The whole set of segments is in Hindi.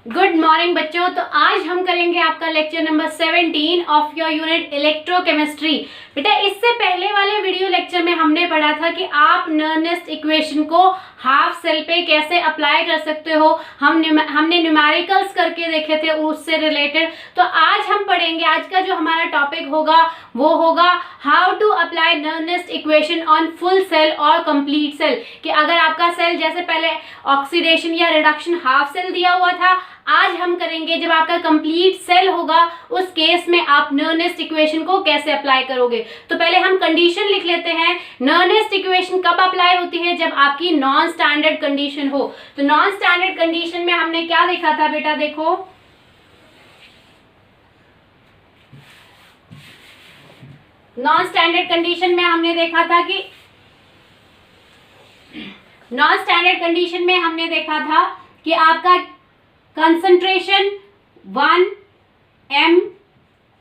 गुड मॉर्निंग बच्चों। तो आज हम करेंगे आपका lecture number 17 of your unit electrochemistry. बेटा इससे पहले वाले वीडियो लेक्चर में हमने पढ़ा था कि आप नर्नेस्ट इक्वेशन को हाफ सेल पे कैसे अप्लाई कर सकते हो। हमने न्यूमेरिकल्स करके देखे थे उससे रिलेटेड। तो आज हम पढ़ेंगे, आज का जो हमारा टॉपिक होगा वो होगा how to apply Nernst equation on full cell और कंप्लीट सेल। कि अगर आपका सेल जैसे पहले ऑक्सीडेशन या रिडक्शन हाफ सेल दिया हुआ था, आज हम करेंगे जब आपका कंप्लीट सेल होगा उस केस में आप नर्नेस्ट इक्वेशन को कैसे अप्लाई करोगे। तो पहले हम कंडीशन लिख लेते हैं। नर्नेस्ट इक्वेशन कब अप्लाई होती है? जब आपकी नॉन स्टैंडर्ड कंडीशन हो। तो नॉन स्टैंडर्ड कंडीशन में हमने क्या देखा था बेटा? देखो, नॉन स्टैंडर्ड कंडीशन में हमने देखा था कि आपका कंसंट्रेशन 1 m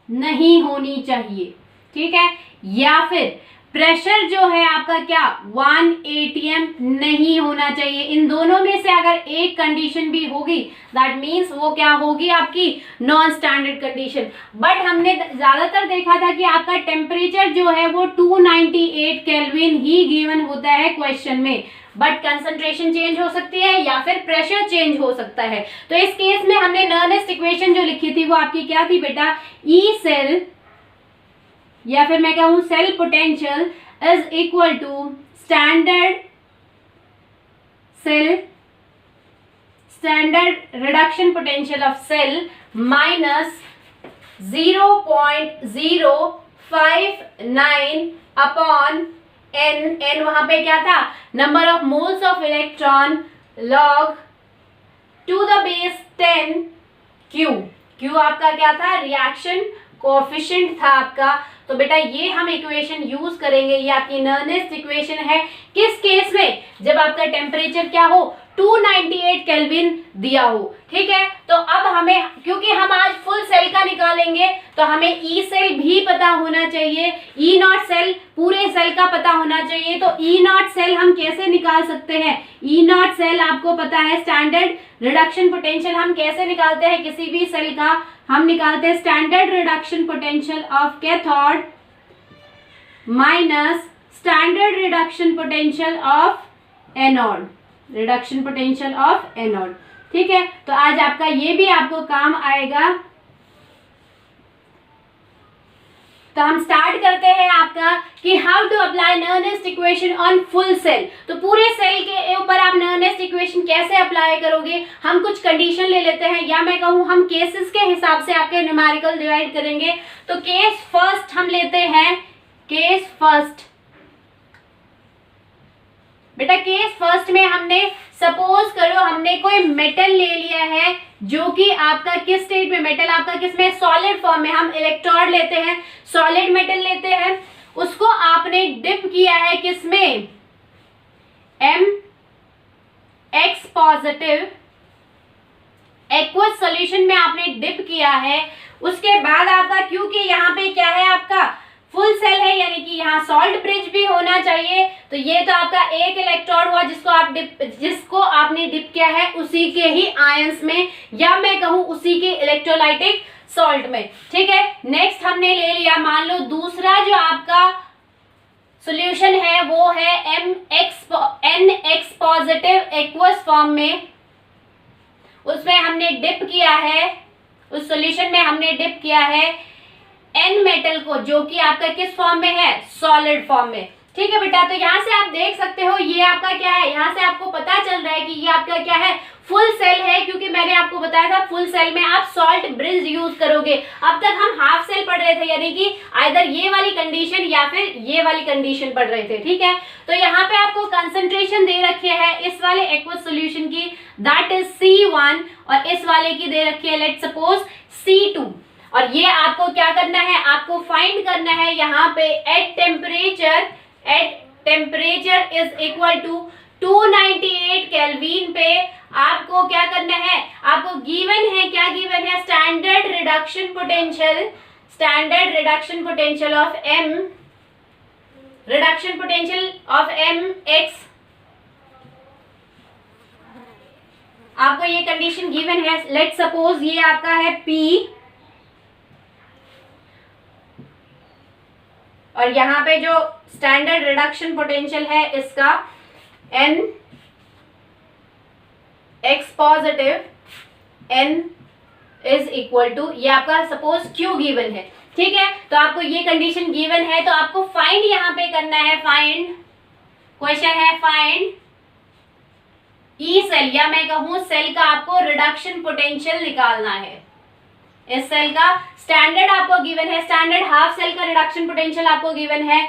नहीं होनी चाहिए, ठीक है। या फिर प्रेशर जो है आपका क्या 1 atm नहीं होना चाहिए। इन दोनों में से अगर एक कंडीशन भी होगी दैट मीन्स वो क्या होगी? आपकी नॉन स्टैंडर्ड कंडीशन। बट हमने ज्यादातर देखा था कि आपका टेम्परेचर जो है वो 298 केल्विन ही गिवन होता है क्वेश्चन में। बट कंसंट्रेशन चेंज हो सकती है या फिर प्रेशर चेंज हो सकता है। तो इस केस में हमने नर्नेस्ट इक्वेशन जो लिखी थी वो आपकी क्या थी बेटा? ई सेल या फिर मैं कहूं cell potential is equal to standard reduction potential of cell minus 0.059 upon n वहां पे क्या था? Number of moles of electron log to the base 10 Q आपका क्या था? रिएक्शन कोएफिशिएंट था आपका। तो बेटा ये हम इक्वेशन यूज करेंगे। ये आपकी नर्नेस्ट इक्वेशन है। किस केस में? जब आपका टेम्परेचर क्या हो? 298 केल्विन दिया हो, ठीक है। तो अब हमें, क्योंकि हम आज फुल सेल का निकालेंगे तो हमें ई सेल भी पता होना चाहिए, ई नॉट सेल पूरे सेल का पता होना चाहिए। तो ई नॉट सेल हम कैसे निकाल सकते हैं? ई नॉट सेल आपको पता है स्टैंडर्ड रिडक्शन पोटेंशियल हम कैसे निकालते हैं किसी भी सेल का? हम निकालते हैं standard reduction potential of cathode minus standard reduction potential of anode, ठीक है। तो आज आपका ये भी आपको काम आएगा। तो हम स्टार्ट करते हैं आपका कि how to apply Nernst equation on full cell. तो पूरे सेल के ऊपर आप नर्नेस्ट इक्वेशन कैसे अप्लाई करोगे? हम कुछ कंडीशन ले लेते हैं, या मैं कहूं हम केसेस के हिसाब से आपके न्यूमेरिकल डिवाइड करेंगे। तो केस फर्स्ट हम लेते हैं। केस फर्स्ट बेटा, केस फर्स्ट में हमने सपोज करो हमने कोई मेटल ले लिया है जो कि आपका किस स्टेट में? मेटल आपका किस में? सॉलिड फॉर्म में। हम इलेक्ट्रोड लेते हैं, सॉलिड मेटल लेते हैं, उसको आपने डिप किया है किस में? MX पॉजिटिव एक्वस सॉल्यूशन में आपने डिप किया है। उसके बाद आपका, क्योंकि यहाँ पे क्या है आपका फुल सेल है, यानी कि यहाँ सॉल्ट ब्रिज भी होना चाहिए। तो ये तो आपका एक इलेक्ट्रोड हुआ जिसको आपने डिप किया है उसी के ही आयंस में, या मैं कहूँ उसी के इलेक्ट्रोलाइटिक सॉल्ट में, ठीक है। नेक्स्ट हमने ले लिया, मान लो दूसरा जो आपका सॉल्यूशन है वो है NX पॉजिटिव एक्वस फॉर्म में। उसमें हमने डिप किया है, उस सॉल्यूशन में हमने डिप किया है एन मेटल को, जो कि आपका किस फॉर्म में है? सॉलिड फॉर्म में, ठीक है बेटा। तो यहाँ से आप देख सकते हो ये आपका क्या है? यहाँ से आपको पता चल रहा है कि ये आपका क्या है? फुल सेल है, क्योंकि मैंने आपको बताया था फुल सेल में आप सॉल्ट ब्रिज यूज करोगे। अब तक हम हाफ सेल पढ़ रहे थे, यानी कि आइदर ये वाली कंडीशन या फिर ये वाली कंडीशन पढ़ रहे थे, ठीक है। तो यहाँ पे आपको कंसंट्रेशन दे रखी है इस वाले एक्वस सॉल्यूशन की, दैट इज C1, और इस वाले की दे रखी है लेट्स सपोज C2। और ये आपको क्या करना है? आपको फाइंड करना है यहाँ पे at temperature is equal to 298 kelvin पे आपको क्या करना है? आपको गिवन है, क्या गिवन है? Standard reduction potential of MX आपको ये कंडीशन गिवन है, लेट सपोज ये आपका है P और यहाँ पे जो स्टैंडर्ड रिडक्शन पोटेंशियल है इसका N X positive N is equal to, ये आपका सपोज Q गिवन है, ठीक है। तो आपको ये कंडीशन गिवन है, तो आपको फाइंड यहाँ पे करना है, फाइंड, क्वेश्चन है फाइंड ई सेल, या मैं कहूं सेल का आपको रिडक्शन पोटेंशियल निकालना है। इस सेल का स्टैंडर्ड आपको गिवन है, स्टैंडर्ड हाफ सेल का रिडक्शन पोटेंशियल आपको गिवन है।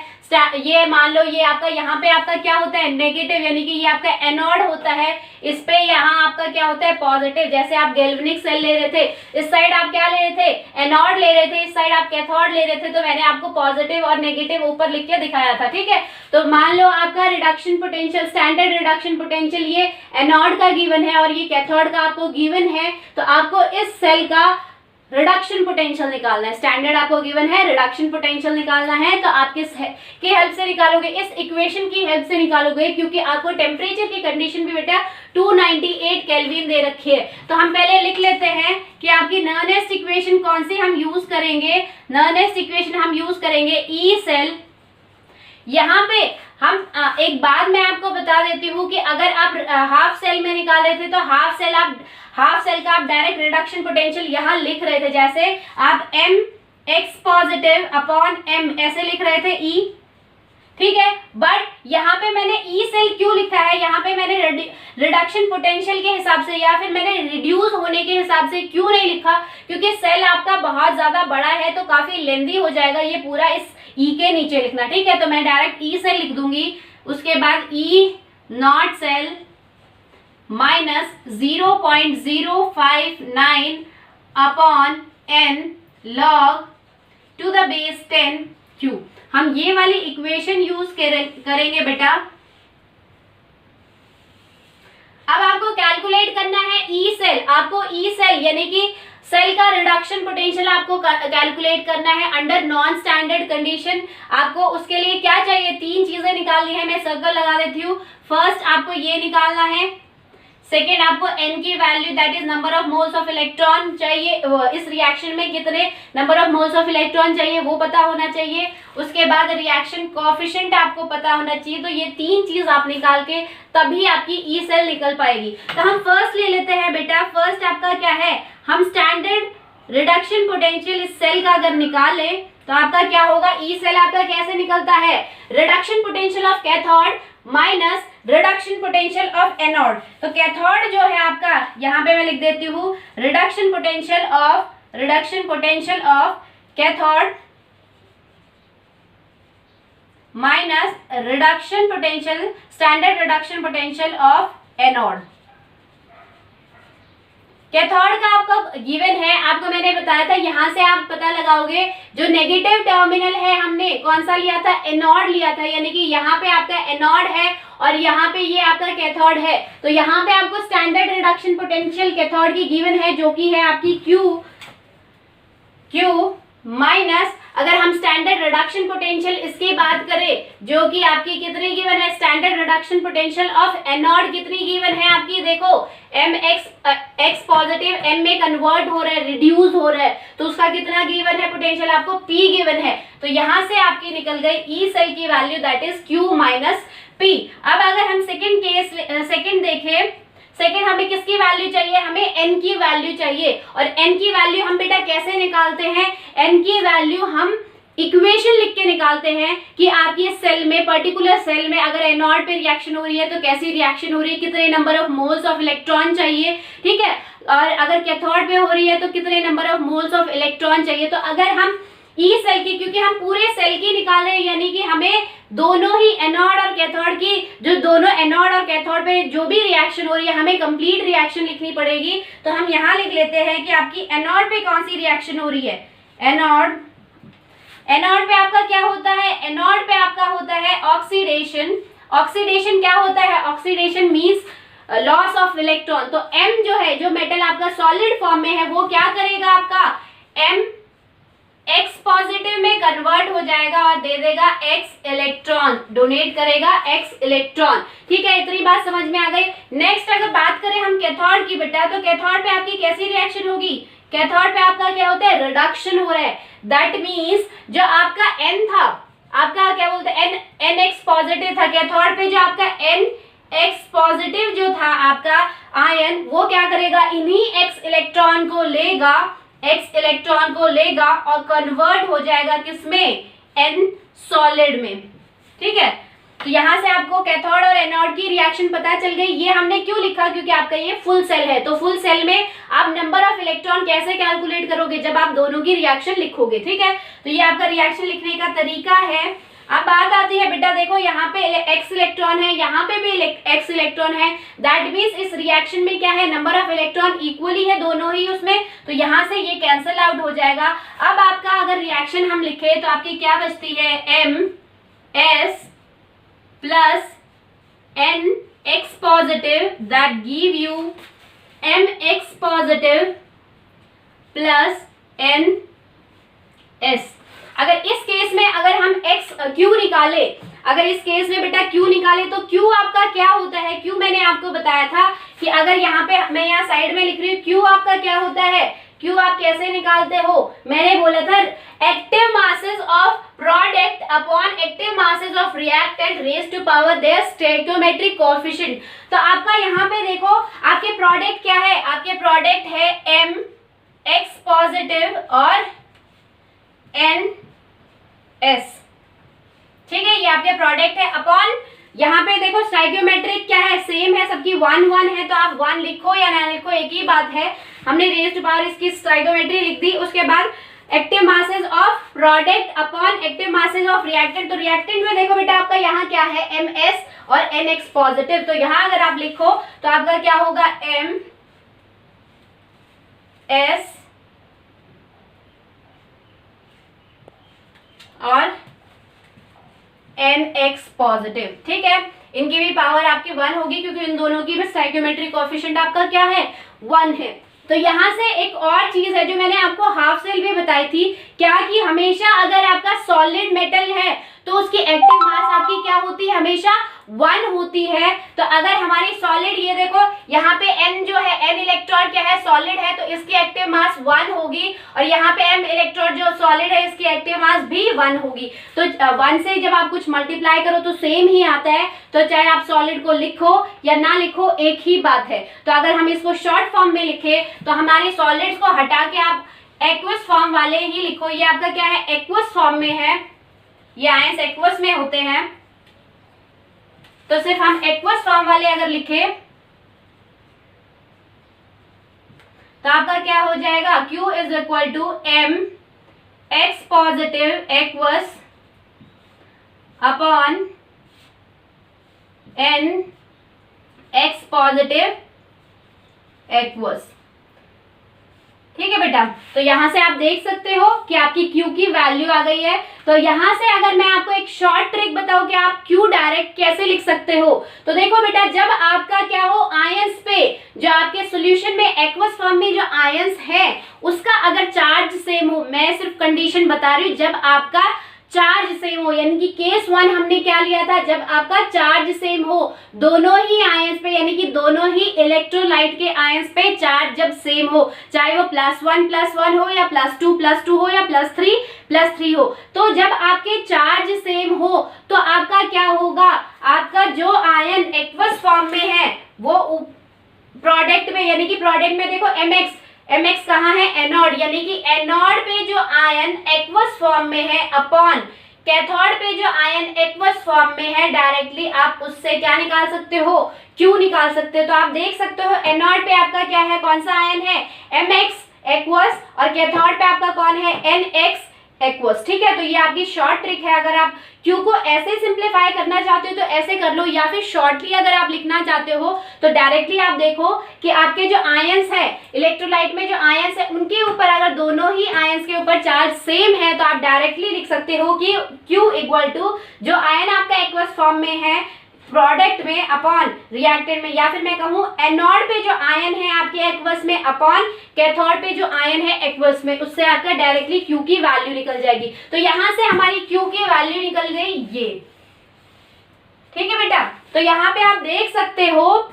ये मान लो ये आपका यहाँ पे आपका क्या होता है नेगेटिव, यानी कि ये आपका एनोड होता है, इस पे यहाँ आपका क्या होता है पॉजिटिव। जैसे आप गैल्वेनिक सेल ले रहे थे, इस साइड आप क्या ले रहे थे एनोड ले रहे थे, इस साइड आप कैथोड ले रहे थे, तो मैंने आपको पॉजिटिव और नेगेटिव ऊपर लिख के दिखाया था, ठीक है। तो मान लो आपका reduction potential, standard reduction potential ये एनोड का गिवन है और ये कैथोड का आपको गिवन है, तो आपको इस सेल का रिडक्शन पोटेंशियल निकालना है। स्टैंडर्ड आपको गिवन है, रिडक्शन पोटेंशियल निकालना है, तो आप किस की हेल्प से निकालोगे, इस इक्वेशन की हेल्प से निकालोगे, क्योंकि आपको टेम्परेचर की कंडीशन भी बेटा 298 केल्विन दे रखी है। तो हम पहले लिख लेते हैं कि आपकी नर्नेस्ट इक्वेशन कौन सी हम यूज करेंगे। नर्नेस्ट इक्वेशन हम यूज करेंगे ई सेल। यहाँ पे हम एक बात मैं आपको बता देती हूँ कि अगर आप हाफ सेल में निकाल रहे थे तो हाफ सेल का आप डायरेक्ट रिडक्शन पोटेंशियल यहाँ लिख रहे थे, जैसे आप m x positive upon m ऐसे लिख रहे थे E, ठीक है। बट यहाँ पे मैंने ई सेल क्यों लिखा है, यहाँ पे मैंने रिडक्शन पोटेंशियल के हिसाब से या फिर मैंने रिड्यूस होने के हिसाब से क्यों नहीं लिखा, क्योंकि सेल आपका बहुत ज्यादा बड़ा है तो काफी लेंदी हो जाएगा ये पूरा इस ई के नीचे लिखना, ठीक है। तो मैं डायरेक्ट ई सेल लिख दूंगी, उसके बाद E not cell minus 0.059 upon n log to the base 10 Q। हम ये वाली इक्वेशन यूज करेंगे बेटा। अब आपको कैलकुलेट करना है ई सेल, आपको ई सेल यानी कि सेल का रिडक्शन पोटेंशियल आपको कैलकुलेट करना है अंडर नॉन स्टैंडर्ड कंडीशन। आपको उसके लिए क्या चाहिए, 3 चीजें निकालनी है, मैं सर्कल लगा देती हूँ। फर्स्ट आपको ये निकालना है, सेकेंड आपको n की value that is number of moles of electron चाहिए, इस रिएक्शन में कितने number of moles of electron चाहिए वो पता होना चाहिए। उसके बाद रिएक्शन कोएफिशिएंट आपको पता होना चाहिए। तो ये 3 चीज आप निकाल के तभी आपकी ई सेल निकल पाएगी। तो हम फर्स्ट ले लेते हैं बेटा, फर्स्ट आपका क्या है, हम स्टैंडर्ड रिडक्शन पोटेंशियल इस सेल का अगर निकाले तो आपका क्या होगा, ई सेल आपका कैसे निकलता है, reduction potential of cathode minus reduction potential of anode. तो कैथोड जो है आपका यहाँ पे मैं लिख देती हूँ reduction potential of cathode minus reduction potential standard reduction potential of anode. Cathode का आपको गिवन है, आपको मैंने बताया था, यहाँ से आप पता लगाओगे जो नेगेटिव टर्मिनल है हमने कौन सा लिया था, एनोड लिया था, यानी कि यहाँ पे आपका एनोड है और यहाँ पे ये आपका कैथोड है। तो यहाँ पे आपको स्टैंडर्ड रिडक्शन पोटेंशियल कैथोड की गिवन है जो कि है आपकी Q माइनस, अगर हम स्टैंडर्ड रिडक्शन पोटेंशियल इसकी बात करें जो कि आपकी कितनी गिवन है, standard reduction potential of anode कितनी गिवन है आपकी, देखो x पॉजिटिव m में कन्वर्ट हो रहा है, रिड्यूस हो रहा है, तो उसका कितना गिवन है पोटेंशियल, आपको p गिवन है। तो यहाँ से आपकी निकल गई ई सेल की value that is Q minus p। अब अगर हम सेकेंड देखें, सेकेंड हमें किसकी वैल्यू चाहिए, हमें n की वैल्यू चाहिए। और n की वैल्यू हम बेटा कैसे निकालते हैं, n की वैल्यू हम इक्वेशन लिख के निकालते हैं कि आपकी सेल में, पर्टिकुलर सेल में अगर एनोड पे रिएक्शन हो रही है तो कैसी रिएक्शन हो रही है, कितने number of moles of electron चाहिए, ठीक है। और अगर कैथोड पे हो रही है तो कितने number of moles of electron चाहिए। तो अगर हम ई सेल की, क्योंकि हम पूरे सेल की निकाल रहे हैं, यानी कि हमें दोनों ही एनोड और कैथोड की, जो दोनों एनोड और कैथोड पे जो भी रिएक्शन हो रही है हमें कंप्लीट रिएक्शन लिखनी पड़ेगी। तो हम यहाँ लिख लेते हैं कि आपकी एनोड पे कौन सी रिएक्शन हो रही है, एनोड पे आपका क्या होता है, एनोड पे आपका होता है ऑक्सीडेशन। ऑक्सीडेशन क्या होता है, oxidation means loss of electron. तो m जो है, जो मेटल आपका सॉलिड फॉर्म में है वो क्या करेगा, आपका m x पॉजिटिव में कन्वर्ट हो जाएगा और दे देगा x इलेक्ट्रॉन, डोनेट करेगा x इलेक्ट्रॉन, ठीक है। इतनी बात समझ में आ गई। नेक्स्ट अगर बात करें हम कैथोड होगी बेटा, तो कैथोड पे आपकी कैसी रिएक्शन होगी, कैथोड पे आपका क्या होता है, रिडक्शन हो रहा है। दैट मीन्स जो आपका N था, आपका क्या बोलते हैं NX पॉजिटिव था, कैथोड पे जो आपका NX पॉजिटिव जो था आपका आयन, वो क्या करेगा, इन्हीं X इलेक्ट्रॉन को लेगा, X इलेक्ट्रॉन को लेगा और कन्वर्ट हो जाएगा किसमें, N सॉलिड में। ठीक है, तो यहां से आपको कैथोड और एनोड की रिएक्शन पता चल गई। ये हमने क्यों लिखा, क्योंकि आपका ये फुल सेल है, तो फुल सेल में आप नंबर ऑफ इलेक्ट्रॉन कैसे कैलकुलेट करोगे, जब आप दोनों की रिएक्शन लिखोगे। ठीक है, तो ये आपका रिएक्शन लिखने का तरीका है। अब बात आती है बेटा, देखो यहाँ पे X इलेक्ट्रॉन है, यहाँ पे भी X इलेक्ट्रॉन है, दैट मीन्स इस रिएक्शन में क्या है, नंबर ऑफ इलेक्ट्रॉन इक्वली है दोनों ही उसमें, तो यहाँ से ये कैंसल आउट हो जाएगा। अब आपका अगर रिएक्शन हम लिखे तो आपकी क्या बचती है, MS plus NX positive, that give you MX positive plus NS। अगर इस केस में अगर हम Q निकाले, अगर इस केस में बेटा Q निकाले तो Q आपका क्या होता है, Q मैंने आपको बताया था कि अगर यहाँ पे मैं यहाँ साइड में लिख रही हूँ, Q आपका क्या होता है, Q आप कैसे निकालते हो, मैंने बोला था active masses of product upon active masses of reactant raise to power their stoichiometric coefficient. तो आपका यहाँ पे देखो, आपके प्रोडक्ट क्या है, आपके प्रोडक्ट है MX पॉजिटिव और NS। ठीक है, ये आपके प्रोडक्ट है अपॉन, यहाँ पे देखो स्टोइकियोमेट्रिक क्या है, सेम है सबकी, 1 1 है, तो आप 1 लिखो या ना लिखो एक ही बात है। हमने रेज़ टू पावर इसकी स्टोइकियोमेट्री लिख दी। उसके बाद active masses of product upon active masses of reactant, तो रिएक्टेंट में देखो बेटा आपका यहाँ क्या है, MS और NX पॉजिटिव, तो यहाँ अगर आप लिखो तो आपका क्या होगा, MS और NX पॉजिटिव। ठीक है, इनकी भी पावर आपकी 1 होगी, क्योंकि इन दोनों की भी स्टोइकियोमेट्रिक कोएफिशिएंट आपका क्या है, 1 है। तो यहाँ से एक और चीज है जो मैंने आपको हाफ सेल भी बताई थी, क्या कि हमेशा अगर आपका सॉलिड मेटल है तो उसकी एक्टिव मास आपकी क्या होती है, हमेशा 1 होती है। तो अगर हमारी सॉलिड, ये देखो यहाँ पे N जो है, N इलेक्ट्रॉन क्या है, सॉलिड है, तो इसकी एक्टिव मास 1 होगी, और यहाँ पे M इलेक्ट्रॉन जो सॉलिड है, इसकी एक्टिव मास भी 1 होगी। तो 1 से जब आप कुछ मल्टीप्लाई करो तो सेम ही आता है, तो चाहे आप सॉलिड को लिखो या ना लिखो एक ही बात है। तो अगर हम इसको शॉर्ट फॉर्म में लिखे तो हमारे सॉलिड्स को हटा के आप एक्वस फॉर्म वाले ही लिखो। ये आपका क्या है, एक्वस फॉर्म में है, ये आयंस एक्वस में होते हैं, तो सिर्फ हम एक्वस फॉर्म वाले अगर लिखे तो आपका क्या हो जाएगा, Q is equal to MX positive aqueous upon NX positive aqueous. ठीक है बेटा, तो यहां से आप देख सकते हो कि आपकी Q की वैल्यू आ गई है। तो यहां से अगर मैं आपको एक शॉर्ट ट्रिक बताऊं कि आप Q डायरेक्ट कैसे लिख सकते हो, तो देखो बेटा, जब आपका क्या हो, आयंस पे जो आपके सॉल्यूशन में एक्वस फॉर्म में जो आयंस है उसका अगर चार्ज सेम हो, मैं सिर्फ कंडीशन बता रही हूँ, जब आपका चार्ज सेम हो, यानी कि केस 1 हमने क्या लिया था, जब आपका चार्ज सेम हो दोनों ही आयंस पे, यानी कि दोनों ही इलेक्ट्रोलाइट के आयंस पे चार्ज जब सेम हो, चाहे वो +1+1 हो या +2+2 हो या +3+3 हो, तो जब आपके चार्ज सेम हो तो आपका क्या होगा, आपका जो आयन एक्वस फॉर्म में है वो प्रोडक्ट में, यानी कि प्रोडक्ट में देखो MX कहाँ है, एनोड, यानी कि एनोड पे जो आयन एक्वस फॉर्म में है अपॉन कैथोड पे जो आयन एक्वस फॉर्म में है, डायरेक्टली आप उससे क्या निकाल सकते हो, Q निकाल सकते हो। तो आप देख सकते हो एनोड पे आपका क्या है, कौन सा आयन है, MX एक्वस, और कैथोड पे आपका कौन है, NX एक्वस। ठीक है, तो ये आपकी शॉर्ट ट्रिक है। अगर आप Q को ऐसे सिंप्लीफाई करना चाहते हो तो ऐसे कर लो, या फिर शॉर्टली अगर आप लिखना चाहते हो तो डायरेक्टली आप देखो कि आपके जो आयंस है, इलेक्ट्रोलाइट में जो आयंस है, उनके ऊपर अगर दोनों ही आयंस के ऊपर चार्ज सेम है तो आप डायरेक्टली लिख सकते हो कि Q इक्वल टू जो आयन आपका एक्वस फॉर्म में है प्रोडक्ट में अपॉन रिएक्टेंट में, या फिर मैं कहूँ एनोड पे जो आयन है आपके एक्वस में अपॉन कैथोड पे जो आयन है एक्वस में, उससे आपका डायरेक्टली Q की वैल्यू निकल जाएगी। तो यहां से हमारी Q की वैल्यू निकल गई ये। ठीक है बेटा, तो यहाँ पे आप देख सकते हो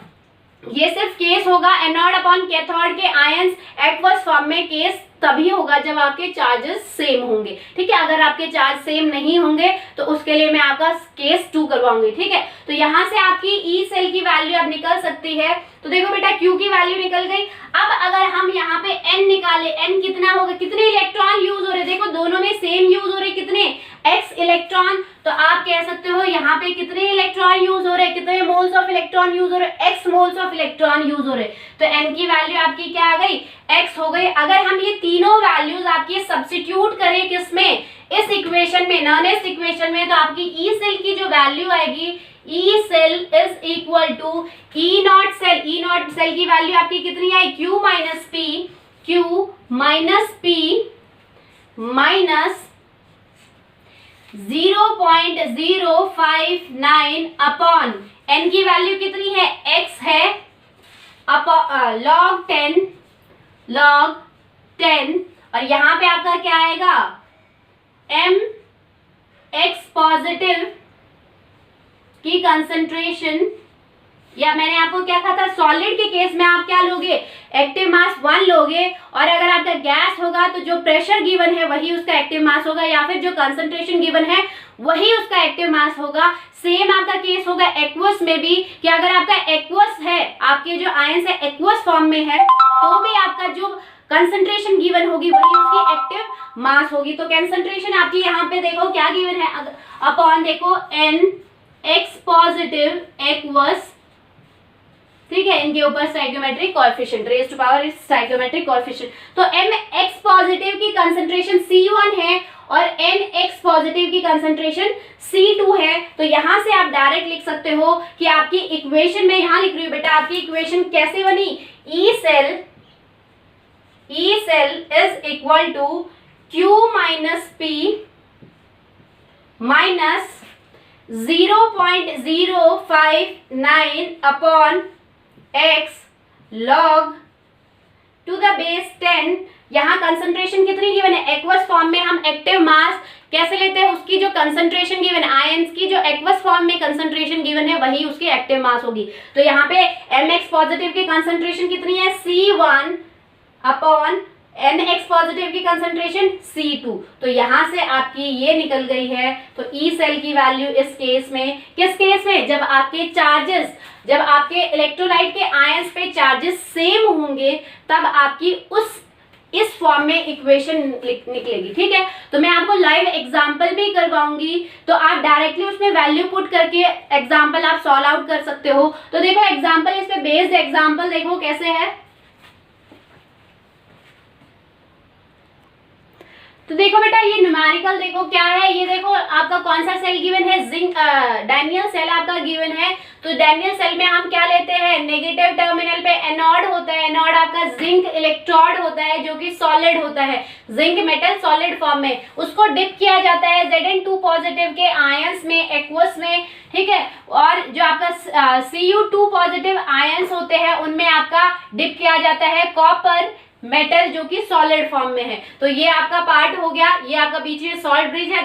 ये सिर्फ केस होगा एनोड अपॉन कैथोड के आयंस एक्वस फॉर्म में, केस तभी होगा जब आपके चार्जेस सेम होंगे, ठीक है। अगर आपके चार्ज सेम नहीं होंगे तो उसके लिए मैं आपका केस 2 करवाऊंगी, ठीक है। तो यहाँ से आपकी ई सेल की वैल्यू अब निकल सकती है। तो देखो बेटा क्यू की वैल्यू निकल गई। अब अगर हम यहाँ पे एन निकाले, एन कितना होगा, कितने इलेक्ट्रॉन यूज हो रहे, देखो दोनों में सेम यूज हो रहे, कितने एक्स इलेक्ट्रॉन। तो आप कह सकते हो यहाँ पे कितने इलेक्ट्रॉन यूज हो रहे, कितने मोल्स ऑफ इलेक्ट्रॉन यूज हो रहे, x moles of electron use हो रहे। तो एन की वैल्यू आपकी क्या आ गई, एक्स हो गई। अगर हम ये तीनों वैल्यूज आपकी सब्स्टिट्यूट करें किसमें, इस इक्वेशन में, नॉनेस्ट इक्वेशन में, तो आपकी ई सेल की जो वैल्यू आएगी, E cell is equal to E not cell. E not cell की वैल्यू आपकी कितनी आई, Q minus P, Q minus P minus 0.059 upon N की वैल्यू कितनी है, एक्स है, लॉग 10 और यहाँ पे आपका क्या आएगा, एम एक्स पॉजिटिव की कंसंट्रेशन, या मैंने आपको क्या कहा था, सॉलिड के केस में आप क्या लोगे, एक्टिव मास 1 लोगे, और अगर आपका गैस होगा तो जो प्रेशर गिवन है वही उसका एक्टिव मास होगा, या फिर जो कंसंट्रेशन गिवन है वही उसका एक्टिव मास होगा। सेम आपका केस होगा एक्वस में भी, कि अगर आपका एक्वस है, आपके जो आयंस है एक्वस फॉर्म में है, तो भी आपका जो कंसंट्रेशन गिवन होगी वही उसकी एक्टिव मास होगी। तो कंसंट्रेशन आपकी यहाँ पे देखो क्या गिवन है, अपॉन देखो एन एक्स पॉजिटिव एक्वस, ठीक है, इनके ऊपर stoichiometric coefficient, raise to power stoichiometric coefficient. तो एम एक्स पॉजिटिव की कंसंट्रेशन C1 है और एन एक्स पॉजिटिव की कंसंट्रेशन C2 है। तो यहां से आप डायरेक्ट लिख सकते हो कि आपकी इक्वेशन में, यहां लिख रही हूं बेटा, आपकी इक्वेशन कैसे बनी, E cell is equal to Q minus P minus 0.059 upon x log to the base 10। यहाँ कंसंट्रेशन कितनी गिवन है, एक्वस फॉर्म में हम एक्टिव मास कैसे लेते हैं, उसकी जो कंसंट्रेशन गिवन है, आयंस की जो एक्वस फॉर्म में कंसंट्रेशन गिवन है वही उसकी एक्टिव मास होगी। तो यहाँ पे mx पॉजिटिव की कंसंट्रेशन कितनी है, C1 अपॉन NX पॉजिटिव की कंसंट्रेशन C2। तो यहां से आपकी ये निकल गई है। तो ई सेल की वैल्यू इस केस में, किस केस में, जब आपके चार्जेस, जब आपके इलेक्ट्रोलाइट के आयंस पे चार्जेस सेम होंगे, तब आपकी इस फॉर्म में इक्वेशन निकलेगी, ठीक है। तो मैं आपको लाइव एग्जांपल भी करवाऊंगी, तो आप डायरेक्टली उसमें वैल्यू पुट करके एग्जांपल आप सॉल्व आउट कर सकते हो। तो देखो एग्जांपल, इस पे बेस्ड एग्जांपल देखो कैसे है। तो देखो बेटा ये न्यूमेरिकल देखो क्या है, ये देखो आपका कौन सा सेल गिवन है, जिंक डैनियल सेल आपका गिवन है। तो डैनियल सेल में हम क्या लेते हैं, नेगेटिव टर्मिनल पे एनोड होता है, एनोड आपका जिंक इलेक्ट्रोड होता है जो कि सॉलिड होता है, जिंक मेटल सॉलिड फॉर्म में, उसको डिप किया जाता है Zn2 पॉजिटिव के आयंस में, एक्वस में, ठीक है। और जो आपका Cu2 पॉजिटिव आयंस होते हैं उनमें आपका डिप किया जाता है कॉपर मेटल जो कि सॉलिड फॉर्म में है। तो ये आपका पार्ट हो गया, ये आपका बीच में सॉल्ट ब्रिज है,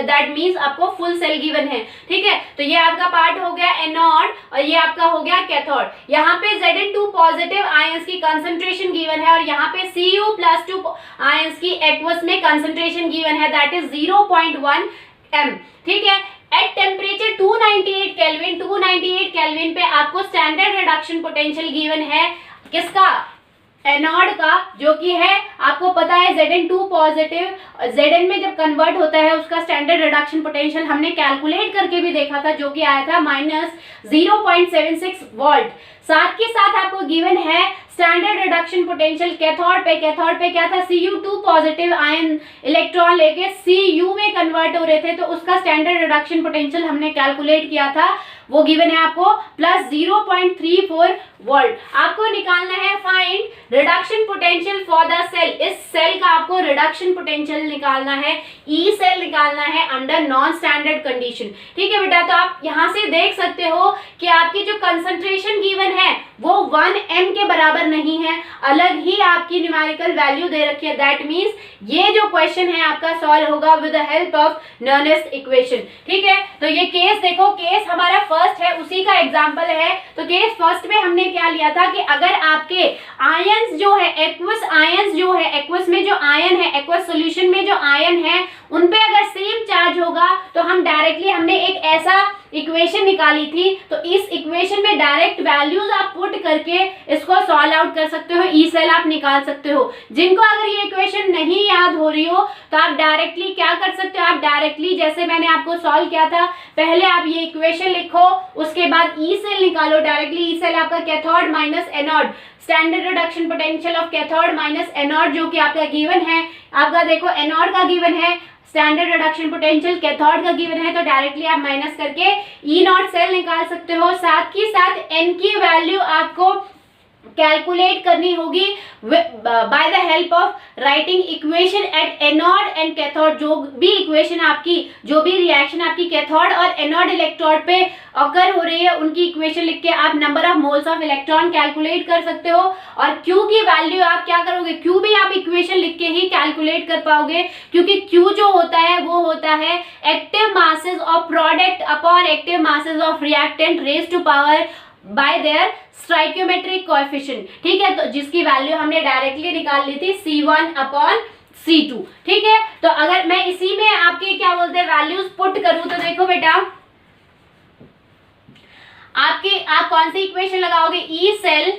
दैट मींस आपको फुल सेल गिवन है, ठीक है। तो ये आपका पार्ट हो गया एनोड और ये आपका हो गया कैथोड। यहाँ पे Zn2 पॉजिटिव आयंस की कंसंट्रेशन गिवन है और यहाँ पे Cu+2 आयंस की एक्वस में कंसंट्रेशन गिवन है, दैट इज 0.1 m, ठीक है। एट टेम्परेचर 298 केल्विन, 298 केल्विन पे आपको स्टैंडर्ड रिडक्शन पोटेंशियल गिवन है, किसका, एनोड का, जो कि है आपको पता है Zn2 पॉजिटिव, Zn में जब कन्वर्ट होता है उसका स्टैंडर्ड रिडक्शन पोटेंशियल हमने कैलकुलेट करके भी देखा था, जो कि आया था -0.76 वोल्ट। साथ के साथ आपको गिवन है स्टैंडर्ड रिडक्शन पोटेंशियल कैथोड पे क्या था, Cu2 पॉजिटिव आयन इलेक्ट्रॉन लेके Cu में कन्वर्ट हो रहे थे, तो उसका स्टैंडर्ड रिडक्शन पोटेंशियल हमने कैलकुलेट किया था, वो गिवन है आपको +0.34 वोल्ट। आपको निकालना है find reduction potential for the cell, इस सेल का आपको रिडक्शन पोटेंशियल निकालना है, ई सेल निकालना है अंडर नॉन स्टैंडर्ड कंडीशन, ठीक है बेटा। तो आप यहाँ से देख सकते हो कि आपकी जो कंसंट्रेशन गिवन है वो 1m के बराबर नहीं है, अलग ही आपकी न्यूमेरिकल वैल्यू दे रखी है। दैट मीन्स ये जो क्वेश्चन है आपका सॉल्व होगा with the help of Nernst equation. ठीक है, तो ये केस देखो, केस हमारा फर्स्ट है, उसी का एग्जांपल है। तो केस फर्स्ट में हमने क्या लिया था कि अगर आपके आयंस जो है, एक्वस आयंस जो है, एक्वस में जो आयन है, एक्वस सॉल्यूशन में जो आयन है, उन पे अगर सेम चार्ज होगा तो हम डायरेक्टली, हमने एक ऐसा इक्वेशन निकाली थी, तो इस इक्वेशन में डायरेक्ट वैल्यूज आप पुट करके इसको सॉल्व आउट कर सकते हो, ई सेल आप निकाल सकते हो। जिनको अगर ये इक्वेशन नहीं याद हो रही हो तो आप डायरेक्टली क्या कर सकते हो, आप डायरेक्टली जैसे मैंने आपको सॉल्व किया था, पहले आप ये इक्वेशन लिखो, उसके बाद ई सेल निकालो डायरेक्टली। ई सेल आपका cathode minus anode, standard reduction potential of cathode minus anode जो कि आपका गिवन है, आपका देखो एनोड का गिवन है, स्टैंडर्ड रिडक्शन पोटेंशियल कैथोड का गिवन है, तो डायरेक्टली आप माइनस करके ई नॉट सेल निकाल सकते हो। साथ ही साथ एन की वैल्यू आपको कैलकुलेट करनी होगी by the help of writing equation at anode and cathode. जो भी इक्वेशन आपकी, जो भी रिएक्शन आपकी कैथोड और एनोड इलेक्ट्रोड पे अगर हो रही है, उनकी इक्वेशन लिख के आप number of moles of electron calculate कर सकते हो। और क्यू की वैल्यू आप क्या करोगे, क्यू भी आप इक्वेशन लिख के ही कैलकुलेट कर पाओगे, क्योंकि क्यू जो होता है वो होता है active masses of product upon active masses of reactant raise to power by their stoichiometric coefficient. ठीक है, तो जिसकी वैल्यू हमने डायरेक्टली निकाल ली थी C1 अपॉन C2। ठीक है, तो अगर मैं इसी में आपके क्या बोलते हैं वैल्यूज पुट करूं, तो देखो बेटा, आप कौन सी इक्वेशन लगाओगे, E cell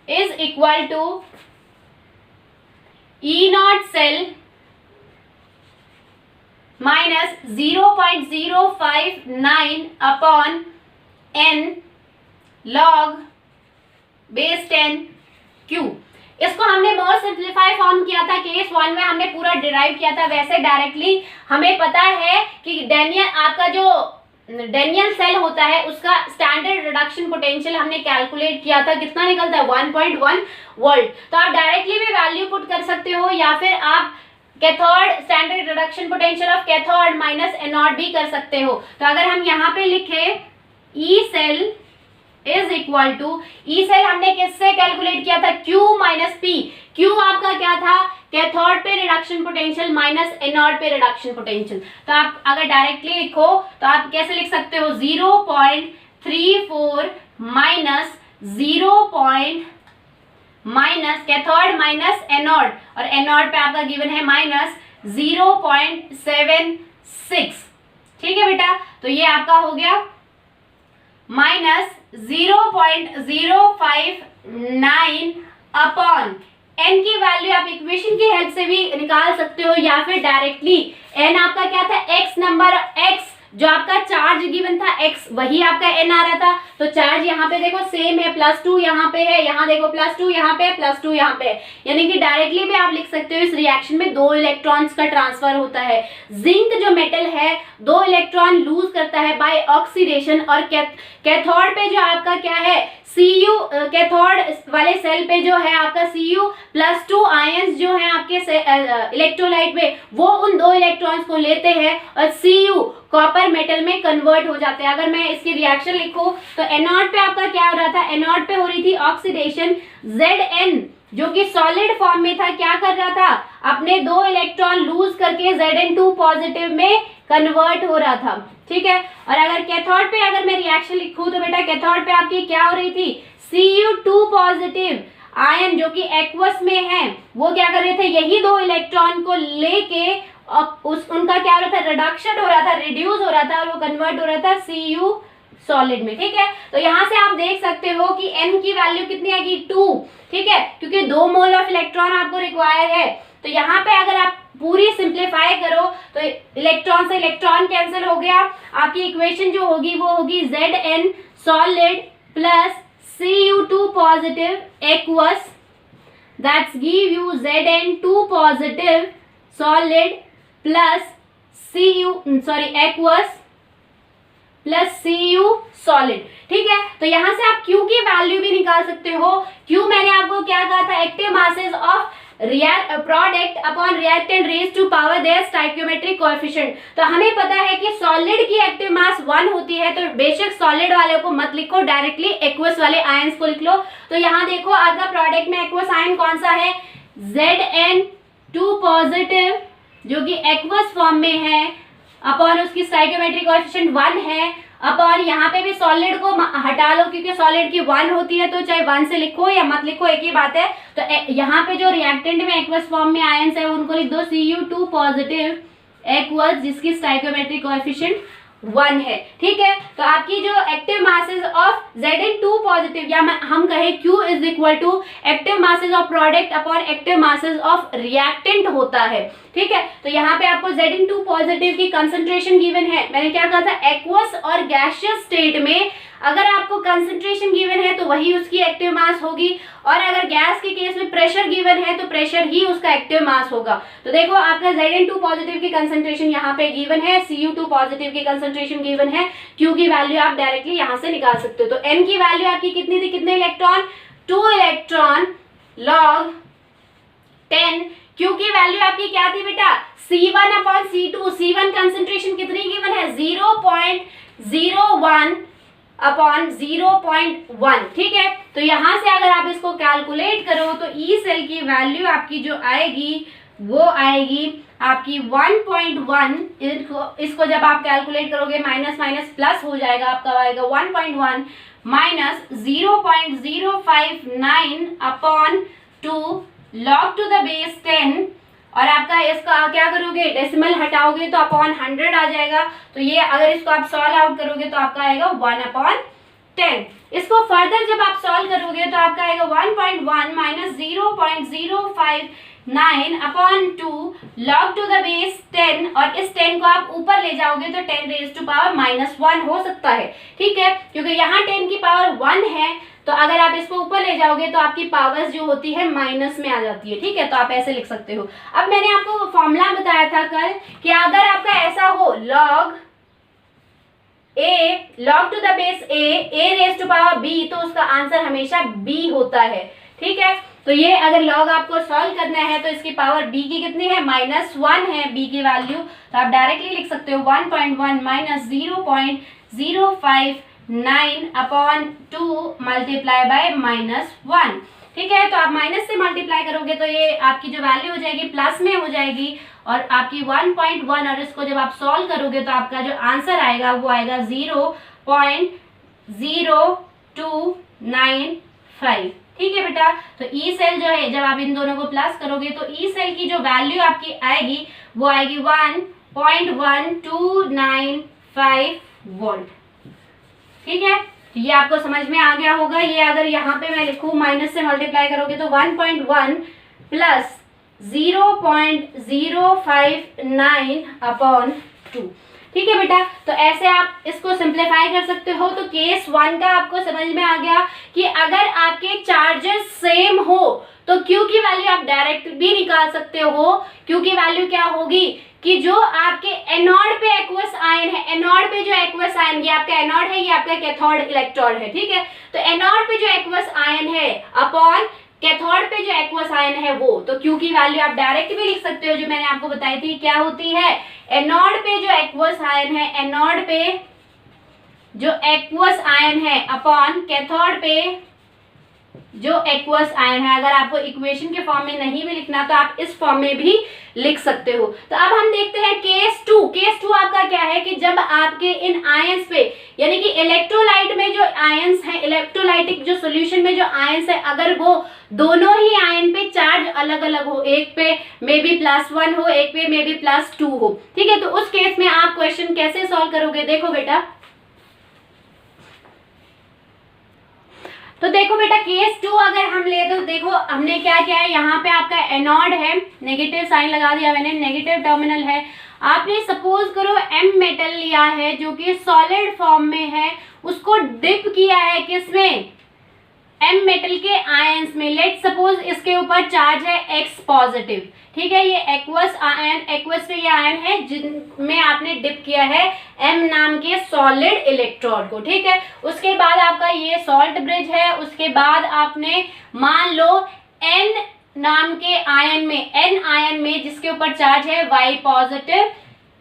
is equal to E not cell minus 0.059 upon n log base 10 Q। इसको हमने मोर सिंप्लीफाई फॉर्म किया था, केस 1 में हमने पूरा डिराइव किया था। वैसे डायरेक्टली हमें पता है कि डेनियल, आपका जो डेनियल सेल होता है उसका स्टैंडर्ड रिडक्शन पोटेंशियल हमने कैलकुलेट किया था, कितना निकलता है 1.1 वोल्ट। तो आप डायरेक्टली भी वैल्यू पुट कर सकते हो, या फिर आप cathode standard reduction potential of cathode minus anode भी कर सकते हो। तो अगर हम यहाँ पे लिखे E cell is equal to, E cell हमने किससे कैलकुलेट किया था, Q माइनस P। Q आपका क्या था, कैथोड पे रिडक्शन पोटेंशियल माइनस एनोड पे रिडक्शन पोटेंशियल। तो आप अगर डायरेक्टली लिखो तो आप कैसे लिख सकते हो, 0.34 minus 0. Minus cathode minus anode, और एनोड पे आपका गिवन है माइनस 0.76। ठीक है बेटा, तो ये आपका हो गया माइनस 0.059 अपॉन एन की वैल्यू आप इक्वेशन की हेल्प से भी निकाल सकते हो, या फिर डायरेक्टली एन आपका क्या था, एक्स नंबर, एक्स जो आपका चार्ज गिवन था x, वही आपका n आ रहा था। तो चार्ज यहाँ पे देखो सेम है, +2 यहाँ पे है, यहाँ देखो +2 यहाँ पे है, +2 यहाँ पे है, यानी कि डायरेक्टली भी आप लिख सकते हो इस रिएक्शन में 2 इलेक्ट्रॉन्स का ट्रांसफर होता है। जिंक जो मेटल है 2 इलेक्ट्रॉन लूज करता है बाय ऑक्सीडेशन, और कैथोड पे जो आपका क्या है, Cu, कैथोड वाले सेल पे जो है आपका Cu+2 आयंस जो है आपके इलेक्ट्रोलाइट में, वो उन 2 इलेक्ट्रॉन्स को लेते हैं और Cu कॉपर मेटल में कन्वर्ट हो जाते हैं। अगर मैं इसकी रिएक्शन लिखूं तो एनोड पे आपका क्या हो रहा था, एनोड पे हो रही थी ऑक्सीडेशन, Zn जो कि सॉलिड फॉर्म में था क्या कर रहा था, अपने 2 इलेक्ट्रॉन लूज करके Zn2 पॉजिटिव में कन्वर्ट हो रहा था। ठीक है, और अगर कैथोड पे अगर मैं रिएक्शन लिखूं तो बेटा कैथोड पे आपकी क्या हो रही थी, Cu2 पॉजिटिव आयन जो कि एक्वस में है, वो क्या कर रहे थे, यही 2 इलेक्ट्रॉन को लेके उनका क्या हो रहा था, रिडक्शन हो रहा था, रिड्यूस हो रहा था, और वो कन्वर्ट हो रहा था Cu सॉलिड में। ठीक है, तो यहाँ से आप देख सकते हो कि n की वैल्यू कितनी आएगी, 2। ठीक है, क्योंकि 2 मोल ऑफ इलेक्ट्रॉन आपको रिक्वायर है। तो यहाँ पे अगर आप पूरी सिंप्लीफाई करो तो इलेक्ट्रॉन से इलेक्ट्रॉन कैंसिल हो गया, आपकी इक्वेशन जो होगी वो होगी Zn solid plus Cu2 positive aqueous, that's give you Zn2 positive solid plus aqueous plus Cu solid. ठीक है, तो यहाँ से आप Q की वैल्यू भी निकाल सकते हो। Q मैंने आपको क्या कहा था, active masses of product upon reactant raise to power their stoichiometric coefficient. तो हमें पता है कि सॉलिड की एक्टिव मास 1 होती है, तो बेशक सॉलिड वाले को मत लिखो, डायरेक्टली एक्वस वाले आयंस को लिख लो। तो यहाँ देखो आपका प्रोडक्ट में एक्वस आयन कौन सा है, Zn2 पॉजिटिव जो कि एक्वस फॉर्म में है, अपॉन उसकी स्टोइकियोमेट्रिक कोएफिशिएंट 1 है, अपॉन यहाँ पे भी सॉलिड को हटा लो क्योंकि सॉलिड की 1 होती है, तो चाहे 1 से लिखो या मत लिखो एक ही बात है। तो यहाँ पे जो रिएक्टेंट में एक्वस फॉर्म में आयंस है उनको लिख दो Cu2 पॉजिटिव एक्वस जिसकी स्टोइकियोमेट्रिक कोएफिशिएंट 1 है। ठीक है, तो आपकी जो active masses of Zn2 positive या हम कहें Q is equal to active masses of product upon active masses of reactant होता है। ठीक है, तो यहाँ पे आपको Zn2 पॉजिटिव की कंसंट्रेशन गिवन है। मैंने क्या कहा था, एक्वस और गैसियस स्टेट में अगर आपको कंसंट्रेशन गिवन है तो वही उसकी एक्टिव मास होगी, और अगर गैस के केस में प्रेशर गिवन है तो प्रेशर ही उसका एक्टिव मास होगा। तो देखो आपका Zn2 पॉजिटिव की कंसंट्रेशन यहाँ पे गिवन है, Cu2 पॉजिटिव की कंसंट्रेशन गिवन है, Q की वैल्यू आप डायरेक्टली यहाँ से निकाल सकते हो। तो N की वैल्यू आपकी कितनी थी, कितने इलेक्ट्रॉन, 2 इलेक्ट्रॉन log 10। Q की वैल्यू आपकी क्या थी बेटा, C1 upon C2। C1 concentration कितनी गिवन है, 0.01 अपॉन 0.1। ठीक है, तो यहां से अगर आप इसको कैलकुलेट करो तो ई सेल की वैल्यू आपकी जो आएगी वो आएगी आपकी 1.1। इसको जब आप कैलकुलेट करोगे माइनस माइनस प्लस हो जाएगा, आपका आएगा 1.1 minus 0.059 upon 2 log to the base 10, और आपका इसका क्या करोगे, डेसिमल हटाओगे तो अपॉन 100 आ जाएगा। तो ये अगर इसको आप सॉल्व आउट करोगे तो आपका आएगा 1/10। इसको फर्दर जब आप सॉल्व करोगे तो आपका आएगा 1.1 minus 0.059 upon 2 log to the base 10, और इस 10 को आप ऊपर ले जाओगे तो 10 रेज टू पावर -1 हो सकता है। ठीक है, क्योंकि यहाँ 10 की पावर 1 है, तो अगर आप इसको ऊपर ले जाओगे तो आपकी पावर्स जो होती है माइनस में आ जाती है। ठीक है, तो आप ऐसे लिख सकते हो। अब मैंने आपको फॉर्मूला बताया था कल कि अगर आपका ऐसा हो log to the base a raise to power b, तो उसका आंसर हमेशा b होता है। ठीक है, तो ये अगर log आपको सॉल्व करना है तो इसकी पावर b की कितनी है, -1 है b की वैल्यू, तो आप डायरेक्टली लिख सकते हो 1.1 माइनस 0.059 अपॉन 2 मल्टीप्लाई बाय -1। ठीक है, तो आप माइनस से मल्टीप्लाई करोगे तो ये आपकी जो वैल्यू हो जाएगी प्लस में हो जाएगी, और आपकी 1.1, और इसको जब आप सॉल्व करोगे तो आपका जो आंसर आएगा वो आएगा 0.0295। ठीक है बेटा, तो ई सेल जो है जब आप इन दोनों को प्लस करोगे तो ई सेल की जो वैल्यू आपकी आएगी वो आएगी 1.1295 वोल्ट। ठीक है, ये आपको समझ में आ गया होगा। ये अगर यहाँ पे मैं लिखूं माइनस से मल्टीप्लाई करोगे तो 1.1 प्लस 0.059 अपॉन 2। ठीक है बेटा, तो ऐसे आप इसको सिंप्लीफाई कर सकते हो। तो केस 1 का आपको समझ में आ गया कि अगर आपके चार्जेस सेम हो तो Q की वैल्यू आप डायरेक्ट भी निकाल सकते हो। Q की वैल्यू क्या होगी कि जो आपके एनोड पे एक्वस आयन है, एनोड पे जो एक्वस आयन, ये आपका एनोड है, ये आपका कैथोड इलेक्ट्रोड है। ठीक है, तो एनोड पे जो एक्वस आयन है अपॉन कैथोड पे जो एक्वस आयन है वो, तो Q की वैल्यू आप डायरेक्ट भी लिख सकते हो, जो मैंने आपको बताई थी क्या होती है। एनोड पे जो एक्वस आयन है, एनोड पे जो एक्वस आयन है अपॉन कैथोड पे जो एक्वस आयन है। अगर आपको इक्वेशन के फॉर्म में नहीं भी लिखना तो आप इस फॉर्म में भी लिख सकते हो। तो अब हम देखते हैं केस 2। केस 2 आपका क्या है कि जब आपके इन आयंस पे, यानी कि इलेक्ट्रोलाइट में जो आयंस है, इलेक्ट्रोलाइटिक जो सॉल्यूशन में जो आयंस है, अगर वो दोनों ही आयन पे चार्ज अलग अलग हो, एक पे मे बी +1 हो, एक पे मे बी +2 हो। ठीक है, तो उस केस में आप क्वेश्चन कैसे सॉल्व करोगे, देखो बेटा। तो देखो बेटा, केस 2 अगर हम ले तो देखो हमने क्या किया है, यहाँ पे आपका एनोड है, नेगेटिव साइन लगा दिया मैंने, नेगेटिव टर्मिनल है। आपने सपोज करो M मेटल लिया है जो कि सॉलिड फॉर्म में है, उसको डिप किया है किसमें, M मेटल के आयंस में। लेट सपोज इसके ऊपर चार्ज है X पॉजिटिव। ठीक है, ये एक्वस आयन, एक्वस पे ये आयन है जिनमें आपने डिप किया है M नाम के सॉलिड इलेक्ट्रोड को। ठीक है, उसके बाद आपका ये सॉल्ट ब्रिज है, उसके बाद आपने मान लो N नाम के आयन में, N आयन में जिसके ऊपर चार्ज है Y पॉजिटिव,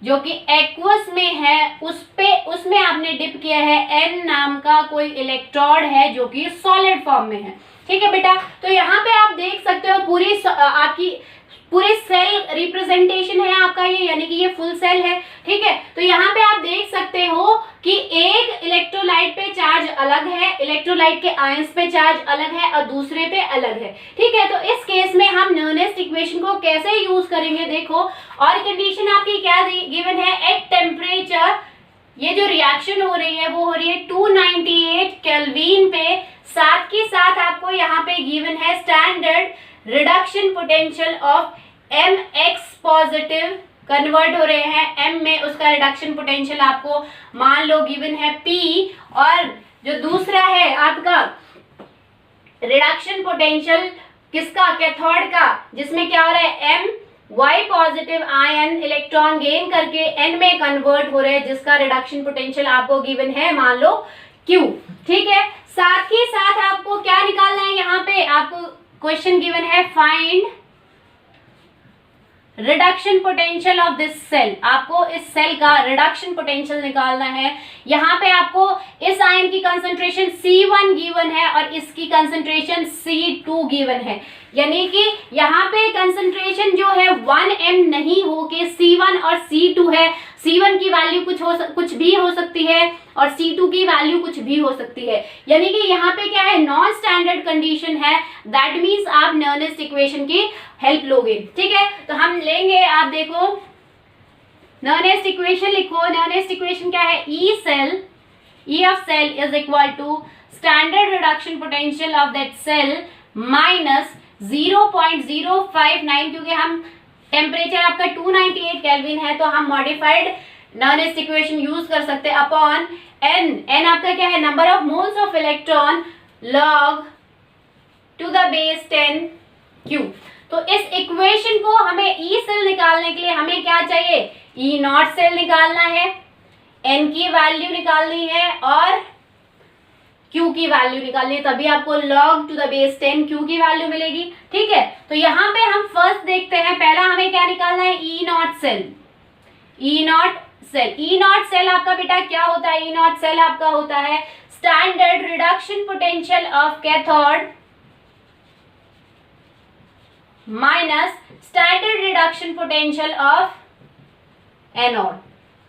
जो कि एक्वस में है, उसमें आपने डिप किया है N नाम का कोई इलेक्ट्रोड है जो कि सॉलिड फॉर्म में है। ठीक है बेटा, तो यहाँ पे आप देख सकते हो आपकी पूरे सेल रिप्रेजेंटेशन है आपका ये, यानी कि ये फुल सेल है। ठीक है, तो यहाँ पे आप देख सकते हो कि एक इलेक्ट्रोलाइट पे चार्ज अलग है, इलेक्ट्रोलाइट के आयंस पे चार्ज अलग है और दूसरे पे अलग है। ठीक है, तो इस केस में हम नर्नेस्ट इक्वेशन को कैसे यूज करेंगे, देखो, और कंडीशन आपकी क्या गिवन है, एट टेम्परेचर ये जो रिएक्शन हो रही है वो हो रही है 298 केल्विन पे, साथ के साथ आपको यहाँ पे गिवन है standard reduction potential of Mx positive, convert हो रहे हैं M में, उसका रिडक्शन पोटेंशियल आपको मान लो गिवन है P, और जो दूसरा है आपका रिडक्शन पोटेंशियल किसका, कैथोड का, जिसमें क्या हो रहा है M Y positive ion electron gain करके N में कन्वर्ट हो रहे हैं, जिसका रिडक्शन पोटेंशियल आपको गिवन है मान लो Q। ठीक है, साथ ही साथ आपको क्या निकालना है, यहाँ पे आपको क्वेश्चन गिवन है find reduction potential of this cell, आपको इस सेल का रिडक्शन पोटेंशियल निकालना है। यहाँ पे आपको इस आयन की कंसंट्रेशन C1 गिवन है और इसकी कंसंट्रेशन C2 गिवन है, यानी कि यहाँ पे कंसंट्रेशन जो है 1m नहीं हो के C1 और C2 है। C1 की वैल्यू कुछ भी हो सकती है और C2 की वैल्यू कुछ भी हो सकती है, यानी कि यहाँ पे क्या है, नॉन स्टैंडर्ड कंडीशन है, दैट मीन्स आप नर्नेस्ट इक्वेशन की हेल्प लोगे। ठीक है, तो हम लेंगे, आप देखो नर्नेस्ट इक्वेशन लिखो, नर्नेस्ट इक्वेशन क्या है, E of cell is equal to standard reduction potential of that cell minus 0.059, क्योंकि हम टेम्परेचर आपका 298 केल्विन है तो हम मॉडिफाइड नर्नेस्ट इक्वेशन यूज कर सकते हैं, अपॉन n आपका क्या है, number of moles of electron log to the base 10 Q। तो इस इक्वेशन को हमें E सेल निकालने के लिए हमें क्या चाहिए, E नॉट सेल निकालना है, n की वैल्यू निकालनी है और Q की वैल्यू निकालनी है, तभी आपको log to the base 10 Q की वैल्यू मिलेगी। ठीक है, तो यहाँ पे हम फर्स्ट देखते हैं, पहला हमें क्या निकालना है, E not cell. E not cell आपका बेटा क्या होता है, E नॉट सेल आपका होता है standard reduction potential of cathode minus standard reduction potential of anode.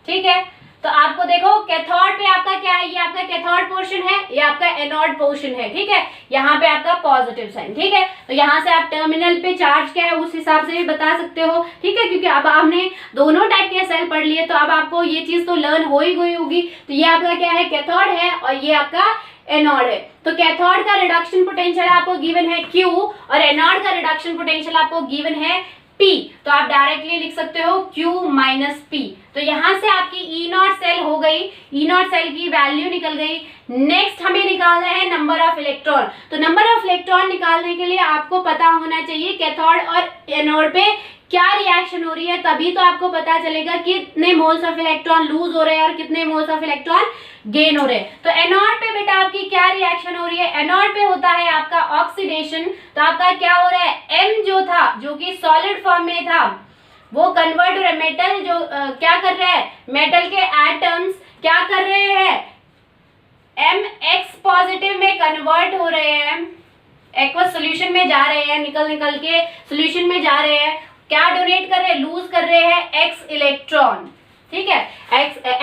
ठीक है, तो आपको देखो कैथोड पे आपका क्या है, ये आपका कैथोड पोर्शन है, ये आपका एनोड पोर्शन है। ठीक है, यहाँ पे आपका पॉजिटिव साइन। ठीक है, तो यहाँ से आप टर्मिनल पे चार्ज क्या है उस हिसाब से भी बता सकते हो। ठीक है, क्योंकि अब आपने दोनों टाइप के सेल पढ़ लिए तो अब आपको ये चीज तो लर्न हो ही गई होगी। तो ये आपका क्या है, कैथोड है और ये आपका एनोड है। तो कैथोड का रिडक्शन पोटेंशियल आपको गिवन है Q और एनोड का रिडक्शन पोटेंशियल आपको गिवन है P, तो आप डायरेक्टली लिख सकते हो Q माइनस P। तो यहाँ से आपकी E नॉट सेल हो गई, E नॉट सेल की वैल्यू निकल गई। नेक्स्ट हमें निकालना है नंबर ऑफ इलेक्ट्रॉन। तो नंबर ऑफ इलेक्ट्रॉन निकालने के लिए आपको पता होना चाहिए कैथोड और एनोड पे क्या रिएक्शन हो रही है, तभी तो आपको पता चलेगा कितने मोल्स ऑफ इलेक्ट्रॉन लूज हो रहे हैं और कितने मोल्स ऑफ इलेक्ट्रॉन गेन हो रहे हैं। तो एनोड पे बेटा आपकी क्या रिएक्शन हो रही है, एनोड पे होता है आपका ऑक्सीडेशन। तो आपका क्या हो रहा है, M जो था जो कि सॉलिड फॉर्म में था वो कन्वर्ट हो रहा है, मेटल जो क्या कर रहा है, मेटल के एटम्स क्या कर रहे हैं, Mx पॉजिटिव में कन्वर्ट हो रहे हैं, एक्वस सॉल्यूशन में जा रहे हैं, निकल के सॉल्यूशन में जा रहे हैं, क्या डोनेट कर रहे हैं, लूज कर रहे हैं x इलेक्ट्रॉन। ठीक है,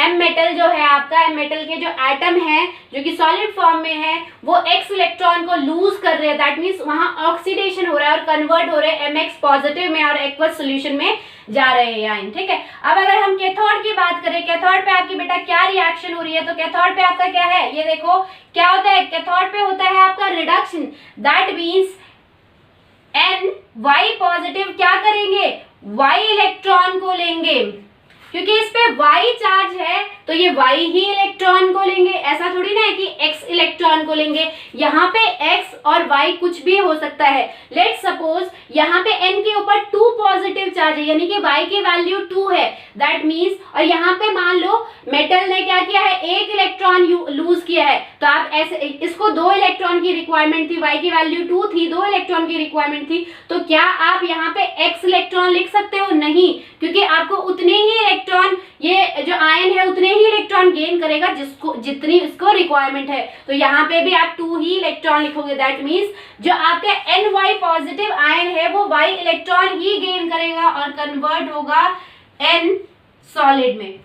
M मेटल जो है आपका, M मेटल के जो एटम है जो कि सॉलिड फॉर्म में है वो x इलेक्ट्रॉन को लूज कर रहे हैं, दैट मीन्स वहां ऑक्सीडेशन हो रहा है और कन्वर्ट हो रहे हैं Mx पॉजिटिव में और एक्वस सॉल्यूशन में जा रहे हैं आयन। ठीक है, अब अगर हम कैथोड की बात करें, कैथोड पे आपकी बेटा क्या रिएक्शन हो रही है, तो कैथोड पे आपका क्या है, ये देखो क्या होता है, कैथोड पे होता है आपका reduction, that means N Y positive क्या करेंगे, Y इलेक्ट्रॉन को लेंगे, क्योंकि इस पे y चार्ज है तो ये y ही इलेक्ट्रॉन को लेंगे, ऐसा थोड़ी ना है कि x इलेक्ट्रॉन को लेंगे। यहाँ पे x और y कुछ भी हो सकता है। लेट्स सपोज यहाँ पे n के ऊपर 2 पॉजिटिव चार्ज है, यानी कि y की वैल्यू 2 है, दैट मीन्स, और यहाँ पे मान लो मेटल ने क्या किया है, 1 इलेक्ट्रॉन लूज किया है, तो आप ऐसे इसको 2 इलेक्ट्रॉन की रिक्वायरमेंट थी, y की वैल्यू 2 थी, 2 इलेक्ट्रॉन की रिक्वायरमेंट थी, तो क्या आप यहाँ पे x इलेक्ट्रॉन लिख सकते हो? नहीं, क्योंकि आपको उतने ही इलेक्ट्रॉन, ये जो आयन है उतने ही इलेक्ट्रॉन गेन करेगा जितनी इसको रिक्वायरमेंट है। तो यहाँ पे भी आप 2 ही इलेक्ट्रॉन लिखोगे, दैट मीन्स जो आपका Ny पॉजिटिव आयन है वो y इलेक्ट्रॉन ही गेन करेगा और कन्वर्ट होगा N सॉलिड में।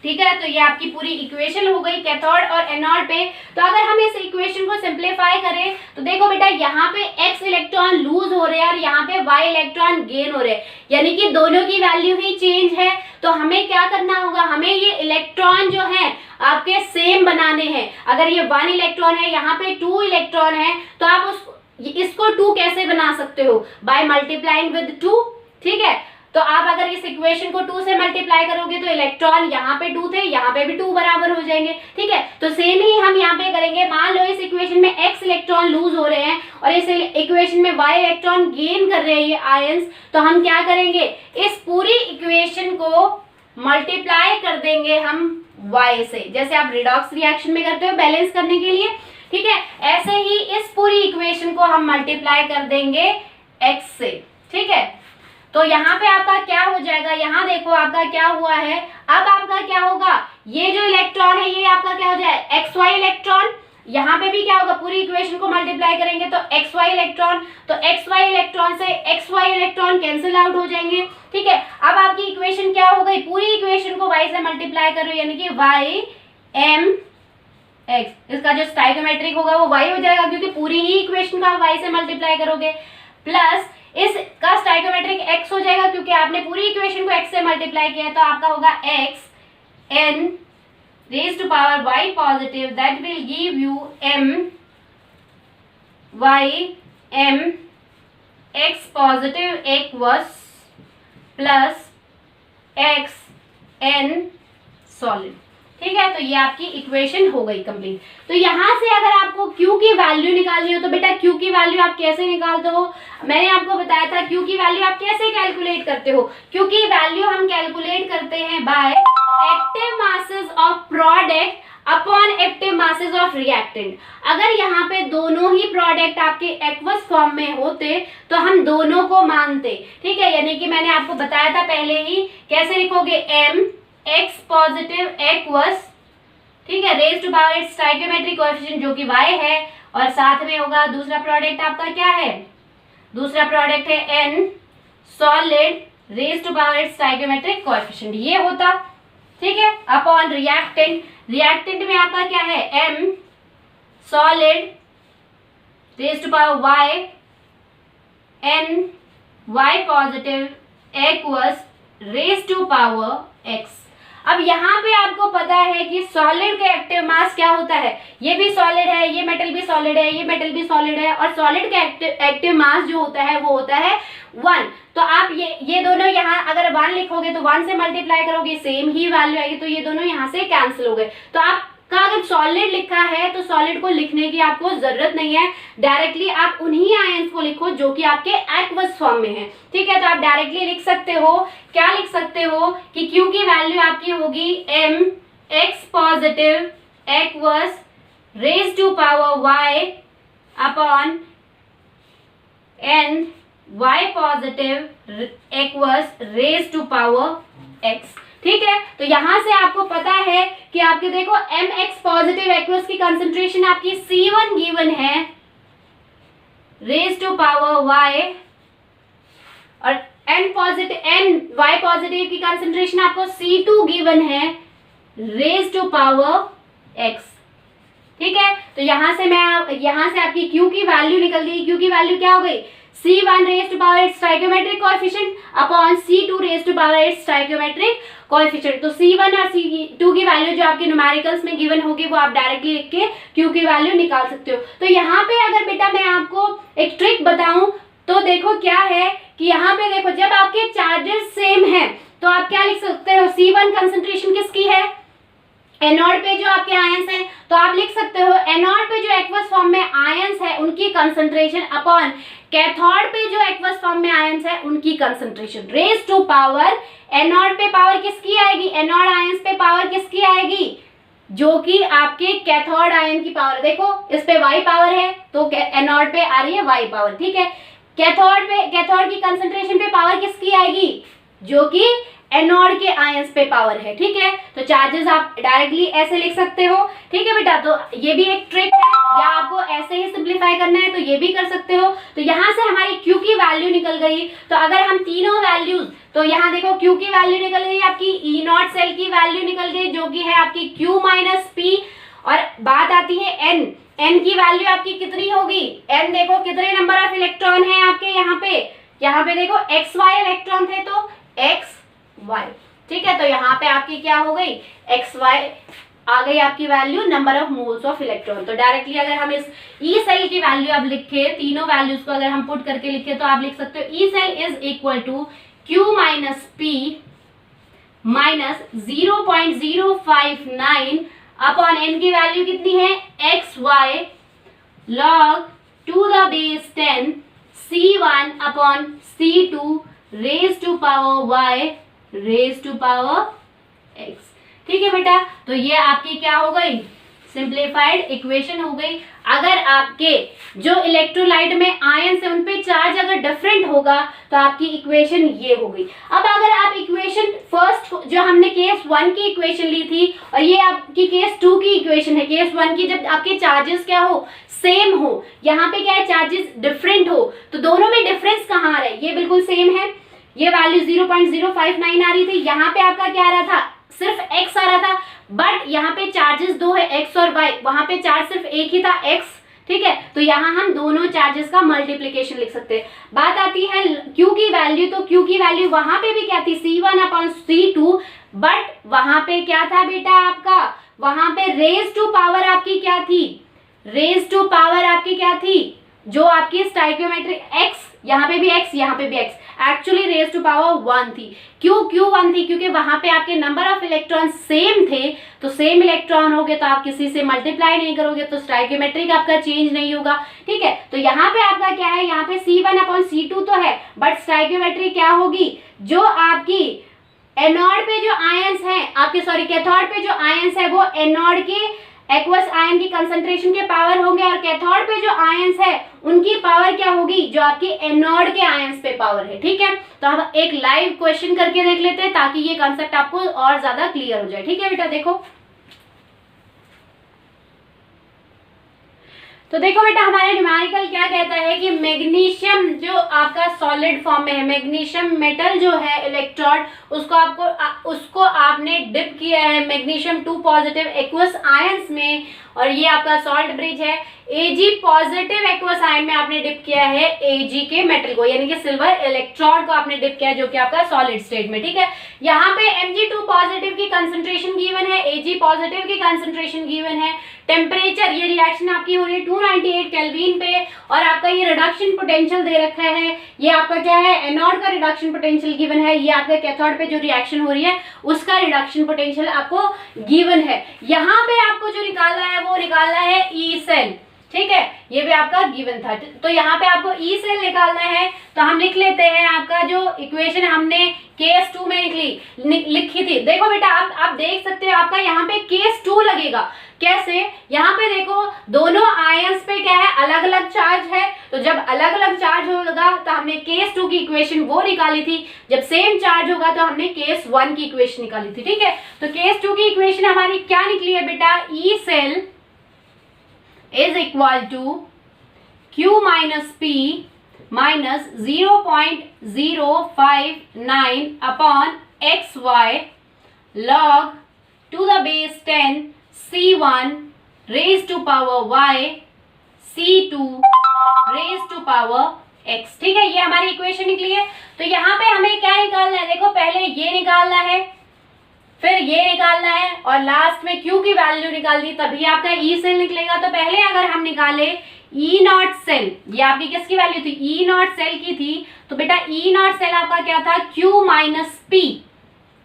ठीक है, तो ये आपकी पूरी इक्वेशन हो गई कैथोड और एनोड पे। तो अगर हम इस इक्वेशन को सिंप्लीफाई करें तो देखो बेटा, यहाँ पे x इलेक्ट्रॉन लूज हो रहे हैं और यहाँ पे y इलेक्ट्रॉन गेन हो रहे हैं, यानी कि दोनों की वैल्यू ही चेंज है। तो हमें क्या करना होगा, हमें ये इलेक्ट्रॉन जो है आपके सेम बनाने हैं। अगर ये 1 इलेक्ट्रॉन है, यहाँ पे 2 इलेक्ट्रॉन है, तो आप इसको 2 कैसे बना सकते हो? By multiplying with 2। ठीक है, तो आप अगर इस इक्वेशन को 2 से मल्टीप्लाई करोगे तो इलेक्ट्रॉन यहाँ पे 2 थे, यहाँ पे भी 2 बराबर हो जाएंगे। ठीक है, तो सेम ही हम यहाँ पे करेंगे। मान लो इस इक्वेशन में x इलेक्ट्रॉन लूज हो रहे हैं और इस इक्वेशन में y इलेक्ट्रॉन गेन कर रहे हैं, ये आयंस, तो हम क्या करेंगे, इस पूरी इक्वेशन को मल्टीप्लाई कर देंगे हम y से, जैसे आप रिडॉक्स रिएक्शन में करते हो बैलेंस करने के लिए। ठीक है, ऐसे ही इस पूरी इक्वेशन को हम मल्टीप्लाई कर देंगे x से। ठीक है, तो यहाँ पे आपका क्या हो जाएगा, यहाँ देखो आपका क्या हुआ है, अब आपका क्या होगा, ये जो इलेक्ट्रॉन है ये आपका क्या हो जाए, xy इलेक्ट्रॉन। यहाँ पे भी क्या होगा, पूरी इक्वेशन को मल्टीप्लाई करेंगे तो xy इलेक्ट्रॉन, तो xy इलेक्ट्रॉन से xy इलेक्ट्रॉन कैंसिल आउट हो जाएंगे। ठीक है, अब आपकी इक्वेशन क्या हो गई, पूरी इक्वेशन को y से मल्टीप्लाई करो, यानी कि y m x, इसका जो स्टाइकोमेट्रिक होगा वो y हो जाएगा, क्योंकि पूरी ही इक्वेशन का y से मल्टीप्लाई करोगे, प्लस इसका स्टाइकोमेट्रिक x हो जाएगा, क्योंकि आपने पूरी इक्वेशन को x से मल्टीप्लाई किया है, तो आपका होगा x n raised to power y positive, that will give you m y m x positive aqueous plus x n solid। ठीक है, तो ये आपकी इक्वेशन हो गई कंप्लीट। तो यहाँ से अगर आपको Q की वैल्यू निकालनी हो तो बेटा Q की वैल्यू आप कैसे निकालते हो, मैंने आपको बताया था Q की वैल्यू आप कैसे कैलकुलेट करते हो। Q की वैल्यू हम कैलकुलेट करते हैं by active masses of product upon active masses of reactant. अगर यहाँ पे दोनों ही प्रोडक्ट आपके एक्वस फॉर्म में होते तो हम दोनों को मानते। ठीक है, यानी कि मैंने आपको बताया था पहले ही, कैसे लिखोगे, m x पॉजिटिव एक्वस, ठीक है, raise to power its stoichiometric coefficient जो कि y है, और साथ में होगा दूसरा प्रोडक्ट आपका क्या है, दूसरा प्रोडक्ट है n solid raise to power its stoichiometric coefficient, ये होता। ठीक है, अपॉन रिएक्टेंट, रिएक्टेंट में आपका क्या है, m solid raise to power y n y positive aqueous raise to power x। अब यहाँ पे आपको पता है कि सॉलिड का एक्टिव मास क्या होता है, ये भी सॉलिड है, ये मेटल भी सॉलिड है, ये मेटल भी सॉलिड है, और सॉलिड का एक्टिव मास जो होता है वो होता है 1। तो आप ये दोनों यहाँ अगर 1 लिखोगे तो 1 से मल्टीप्लाई करोगे सेम ही वैल्यू आएगी, तो ये दोनों यहाँ से कैंसिल हो गए। तो आपका अगर सॉलिड लिखा है तो सॉलिड को लिखने की आपको जरूरत नहीं है, डायरेक्टली आप उन्हीं आयंस को लिखो जो कि आपके एक्वस फॉर्म में है। ठीक है, तो आप डायरेक्टली लिख सकते हो, क्या लिख सकते हो कि Q की वैल्यू आपकी होगी m x positive aqueous raise to power y upon n y positive aqueous raise to power x। ठीक है, तो यहां से आपको पता है कि आपके देखो mx पॉजिटिव एक्वस की कंसंट्रेशन आपकी C1 गिवन है रेज टू पावर y, और ny पॉजिटिव की कंसंट्रेशन आपको C2 गिवन है रेज टू पावर x। ठीक है, तो यहां से आपकी Q की वैल्यू निकल गई। Q की वैल्यू क्या हो गई, C1 raise to power its stoichiometric coefficient upon C2 raise to power its stoichiometric coefficient. तो C1 और C2 की वैल्यू जो आपके न्यूमेरिकल्स में गिवन होगी वो आप डायरेक्टली लिख के Q की वैल्यू निकाल सकते हो। तो यहाँ पे अगर बेटा मैं आपको एक ट्रिक बताऊं तो देखो क्या है कि यहाँ पे देखो, जब आपके चार्जेस सेम हैं तो आप क्या लिख सकते हो, C1 कंसंट्रेशन किसकी है, एनोड पे जो आपके आयंस हैं, तो आप लिख सकते हो एनोड पे जो एक्वस फॉर्म में आयंस है उनकी कंसंट्रेशन अपॉन कैथोड पे जो एक्वस फॉर्म में आयंस है उनकी concentration raise to power, anode पे पावर किसकी आएगी, एनोड आयंस पे पावर किसकी आएगी, जो कि आपके कैथोड आयन की पावर, देखो इस पे y पावर है तो एनोड पे आ रही है y पावर, ठीक है। कैथोड की कंसंट्रेशन पे पावर किसकी आएगी, जो कि एनोड के आयंस पे पावर है, ठीक है। तो चार्जेस आप डायरेक्टली ऐसे लिख सकते हो, ठीक है बेटा। तो ये भी एक ट्रिक है, या आपको ऐसे ही सिंप्लीफाई करना है तो ये भी कर सकते हो। तो यहाँ से हमारी Q की वैल्यू निकल गई। तो अगर हम तीनों वैल्यूज, तो यहाँ देखो Q की वैल्यू निकल गई आपकी, ई नॉट सेल की वैल्यू निकल गई जो कि है आपकी Q माइनस P, और बात आती है N, N की वैल्यू आपकी कितनी होगी, N देखो कितने नंबर ऑफ इलेक्ट्रॉन है आपके यहाँ पे देखो XY इलेक्ट्रॉन थे तो XY, ठीक है। तो यहाँ पे आपकी क्या हो गई, XY आ गई आपकी value, number of moles of electron. तो डायरेक्टली अगर हम इस ई सेल की वैल्यू आप लिखे, तीनों वैल्यूज को अगर हम पुट करके लिखे तो आप लिख सकते हो E cell is equal to Q minus P minus 0.059 upon N की वैल्यू कितनी है XY log to the base 10 C1 upon C2 raise to power Y raise to power x, ठीक है बेटा। तो ये आपकी क्या हो गई, सिंप्लीफाइड इक्वेशन हो गई। अगर आपके जो इलेक्ट्रोलाइट में आयंस है उन पे चार्ज अगर डिफरेंट होगा तो आपकी इक्वेशन ये हो गई। अब अगर आप इक्वेशन फर्स्ट जो हमने केस 1 की इक्वेशन ली थी और ये आपकी केस 2 की इक्वेशन है, केस 1 की जब आपके चार्जेस क्या हो, सेम हो, यहाँ पे क्या है चार्जेस डिफरेंट हो, तो दोनों में डिफरेंस कहाँ आ रहा है, ये बिल्कुल सेम है, ये वैल्यू 0.059 आ रही थी, यहाँ पे आपका क्या आ रहा था, सिर्फ x आ रहा था, बट यहाँ पे चार्जेस दो है x और y, वहां पे चार्ज सिर्फ एक ही था x, ठीक है। तो यहाँ हम दोनों चार्जेस का मल्टीप्लीकेशन लिख सकते हैं। बात आती है q की वैल्यू, तो q की वैल्यू वहां पे भी क्या थी, C1 अपॉन C2, बट वहां पे क्या था बेटा आपका, वहां पे रेज टू पावर आपकी क्या थी, रेज टू पावर आपकी क्या थी, जो आपकी स्टाइकियोमेट्रिक x, यहाँ पे भी x यहाँ पे भी x, actually raise to power 1 थी। क्यों 1 थी, क्योंकि वहां पे आपके नंबर ऑफ इलेक्ट्रॉन सेम थे, तो सेम इलेक्ट्रॉन होगे तो आप किसी से मल्टीप्लाई नहीं करोगे तो स्टाइकियोमेट्रिक आपका चेंज नहीं होगा, ठीक है। तो यहाँ पे आपका क्या है, यहाँ पे C1 अपॉन C2 तो है, बट स्टाइकियोमेट्रिक क्या होगी, जो आपकी एनोड पे जो आयंस है आपके, सॉरी कैथोड पे जो आयंस है वो एनोड के एक्वस आयन की कंसंट्रेशन के पावर होंगे, और कैथोड पे जो आयंस है उनकी पावर क्या होगी, जो आपकी एनोड के आयंस पे पावर है, ठीक है। तो हम एक लाइव क्वेश्चन करके देख लेते हैं ताकि ये कॉन्सेप्ट आपको और ज्यादा क्लियर हो जाए, ठीक है बेटा। देखो तो देखो बेटा हमारा न्यूमेरिकल क्या कहता है कि मैग्नीशियम जो आपका सॉलिड फॉर्म में है, मैग्नीशियम मेटल जो है इलेक्ट्रोड, उसको आपने डिप किया है मैग्नीशियम 2 पॉजिटिव एक्वस आयंस में, और ये आपका सॉल्ट ब्रिज है। Ag पॉजिटिव एक्वस आयन में आपने डिप किया है Ag के मेटल को, यानी कि सिल्वर इलेक्ट्रोड को आपने डिप किया है, जो कि आपका सॉलिड स्टेट में, ठीक है। यहाँ पे Mg2 पॉजिटिव की कंसंट्रेशन गिवन है, Ag पॉजिटिव की कंसंट्रेशन गिवन है। टेम्परेचर, ये रिएक्शन आपकी हो रही है 298 केल्विन पे, और आपका ये रिडक्शन पोटेंशियल दे रखा है, ये आपका क्या है, एनोड का रिडक्शन पोटेंशियल गिवन है, ये आपके कैथोड पे जो रिएक्शन हो रही है उसका रिडक्शन पोटेंशियल आपको गिवन है। यहाँ पे आपको जो निकालना है वो निकालना है ई सेल, ठीक है, ये भी आपका गिवन था। तो यहाँ पे आपको ई सेल निकालना है, तो हम लिख लेते हैं आपका जो इक्वेशन हमने केस 2 में लिखी थी। देखो बेटा आप देख सकते हो आपका यहाँ पे केस 2 लगेगा, कैसे, यहाँ पे देखो दोनों आयंस पे क्या है, अलग अलग चार्ज है, तो जब अलग अलग चार्ज होगा तो हमने केस 2 की इक्वेशन वो निकाली थी, जब सेम चार्ज होगा तो हमने केस 1 की इक्वेशन निकाली थी, ठीक है। तो केस 2 की इक्वेशन हमारी क्या निकली है बेटा, E cell is equal to Q minus P minus 0.059 upon XY log to the base 10 C1 raised to power Y C2 raised to power X, ठीक है। ये हमारी इक्वेशन निकली है। तो यहाँ पे हमें क्या निकालना है, देखो पहले ये निकालना है, फिर ये निकालना है, और लास्ट में Q की वैल्यू निकालनी, तभी आपका ई सेल निकलेगा। तो पहले अगर हम निकाले ई नॉट सेल, ये आपकी किसकी वैल्यू थी, ई नॉट सेल की थी, तो बेटा ई नॉट सेल आपका क्या था, Q माइनस P,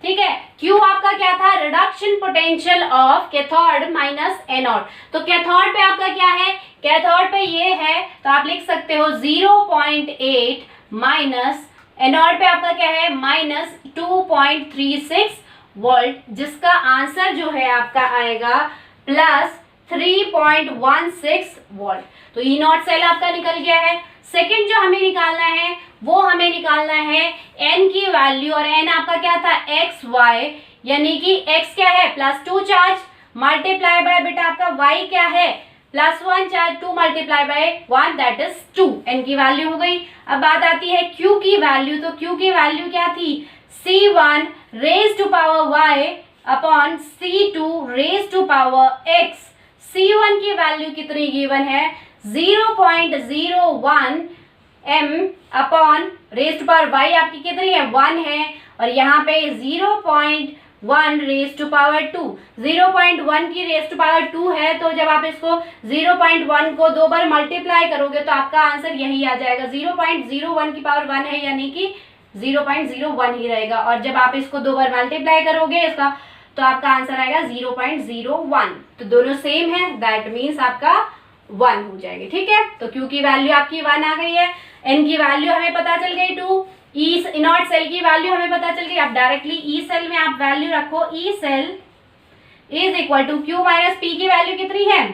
ठीक है। Q आपका क्या था, reduction potential of cathode minus anode. तो कैथोड पे आपका क्या है, कैथोड पे ये है तो आप लिख सकते हो 0.8 माइनस एनोड पे आपका क्या है माइनस 2.36 वोल्ट, जिसका आंसर जो है आपका आएगा प्लस 3.16 वोल्ट। तो ई नॉट सेल आपका निकल गया है। सेकंड जो हमें निकालना है वो हमें निकालना है n की वैल्यू, और n आपका क्या था एक्स वाई, यानी कि x क्या है +2 चार्ज मल्टीप्लाई बाय बेटा आपका y क्या है +1 charge 2 multiply by 1 that is 2। n की वैल्यू हो गई। अब बात आती है q की वैल्यू। तो q की वैल्यू क्या थी, c1 raise to power y upon c2 raise to power x। c1 की वैल्यू कितनी गिवन है 0.01 m upon raise to power y आपकी कितनी है 1 है, और यहाँ पे 0.1 रेज टू पावर 2, 0.1 की रेज टू पावर 2 है। तो जब आप इसको 0.1 को 2 बार मल्टीप्लाई करोगे तो आपका आंसर यही आ जाएगा। 0.01 की पावर 1 है यानी कि 0.01 ही रहेगा, और जब आप इसको 2 बार मल्टीप्लाई करोगे इसका तो आपका आंसर आएगा 0.01। तो दोनों सेम है, दैट मीन्स आपका 1 हो जाएगी। ठीक है, तो Q की वैल्यू आपकी 1 आ गई है, N की वैल्यू हमें पता चल गई 2, ई नॉट सेल की वैल्यू हमें पता चल गई। अब डायरेक्टली ई सेल में आप वैल्यू रखो, E cell is equal to Q minus P की वैल्यू कितनी है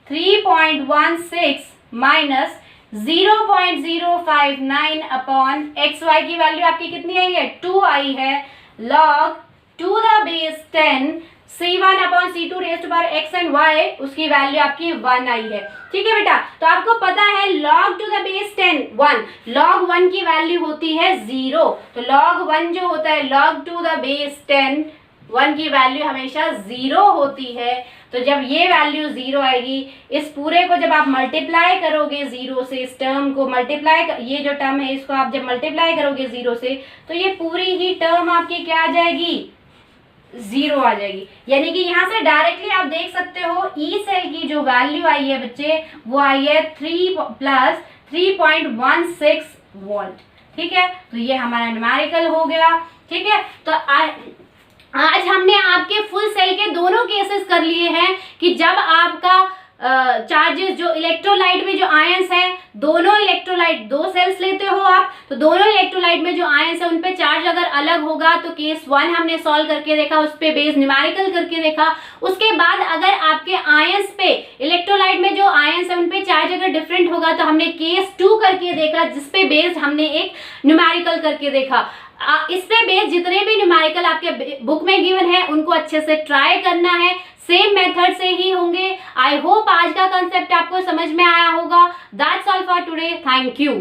3.16 माइनस 0.059 अपॉन एक्स वाई की वैल्यू आपकी कितनी आई है 2 आई है, log 2 the base 10 c1 upon c2 raise to power x and y, उसकी वैल्यू आपकी 1 आई है। ठीक है बेटा, तो आपको पता है log 2 द बेस 10 1, log 1 की वैल्यू होती है 0, तो log 1 जो होता है log 2 द बेस 10 1 की वैल्यू हमेशा 0 होती है। तो जब ये वैल्यू 0 आएगी, इस पूरे को जब आप मल्टीप्लाई करोगे 0 से, इस टर्म को मल्टीप्लाई, ये जो टर्म है इसको आप जब मल्टीप्लाई करोगे 0 से, तो ये पूरी ही टर्म आपकी क्या आ जाएगी 0 आ जाएगी। यानी कि यहाँ से डायरेक्टली आप देख सकते हो ई सेल की जो वैल्यू आई है बच्चे वो आई है 3 प्लस 3.16 वोल्ट। ठीक है, तो ये हमारा न्यूमेरिकल हो गया। ठीक है, तो आज हमने आपके फुल सेल के दोनों केसेस कर लिए हैं कि जब आपका चार्जेस जो इलेक्ट्रोलाइट में जो आयंस है, दोनों इलेक्ट्रोलाइट 2 सेल्स लेते हो आप, तो दोनों इलेक्ट्रोलाइट में जो आयंस है उन पे चार्ज अगर अलग होगा तो केस 1 हमने सॉल्व करके देखा, उस पे बेस न्यूमेरिकल करके देखा। उसके बाद अगर आपके आयंस पे इलेक्ट्रोलाइट में जो आयंस है उन पे चार्ज अगर डिफरेंट होगा तो हमने केस 2 करके देखा, जिसपे बेस हमने एक न्यूमेरिकल करके देखा। इस पे बेस जितने भी न्यूमेरिकल आपके बुक में गिवन है उनको अच्छे से ट्राई करना है, सेम मेथड से ही होंगे। आई होप आज का कंसेप्ट आपको समझ में आया होगा। That's all for today, thank you.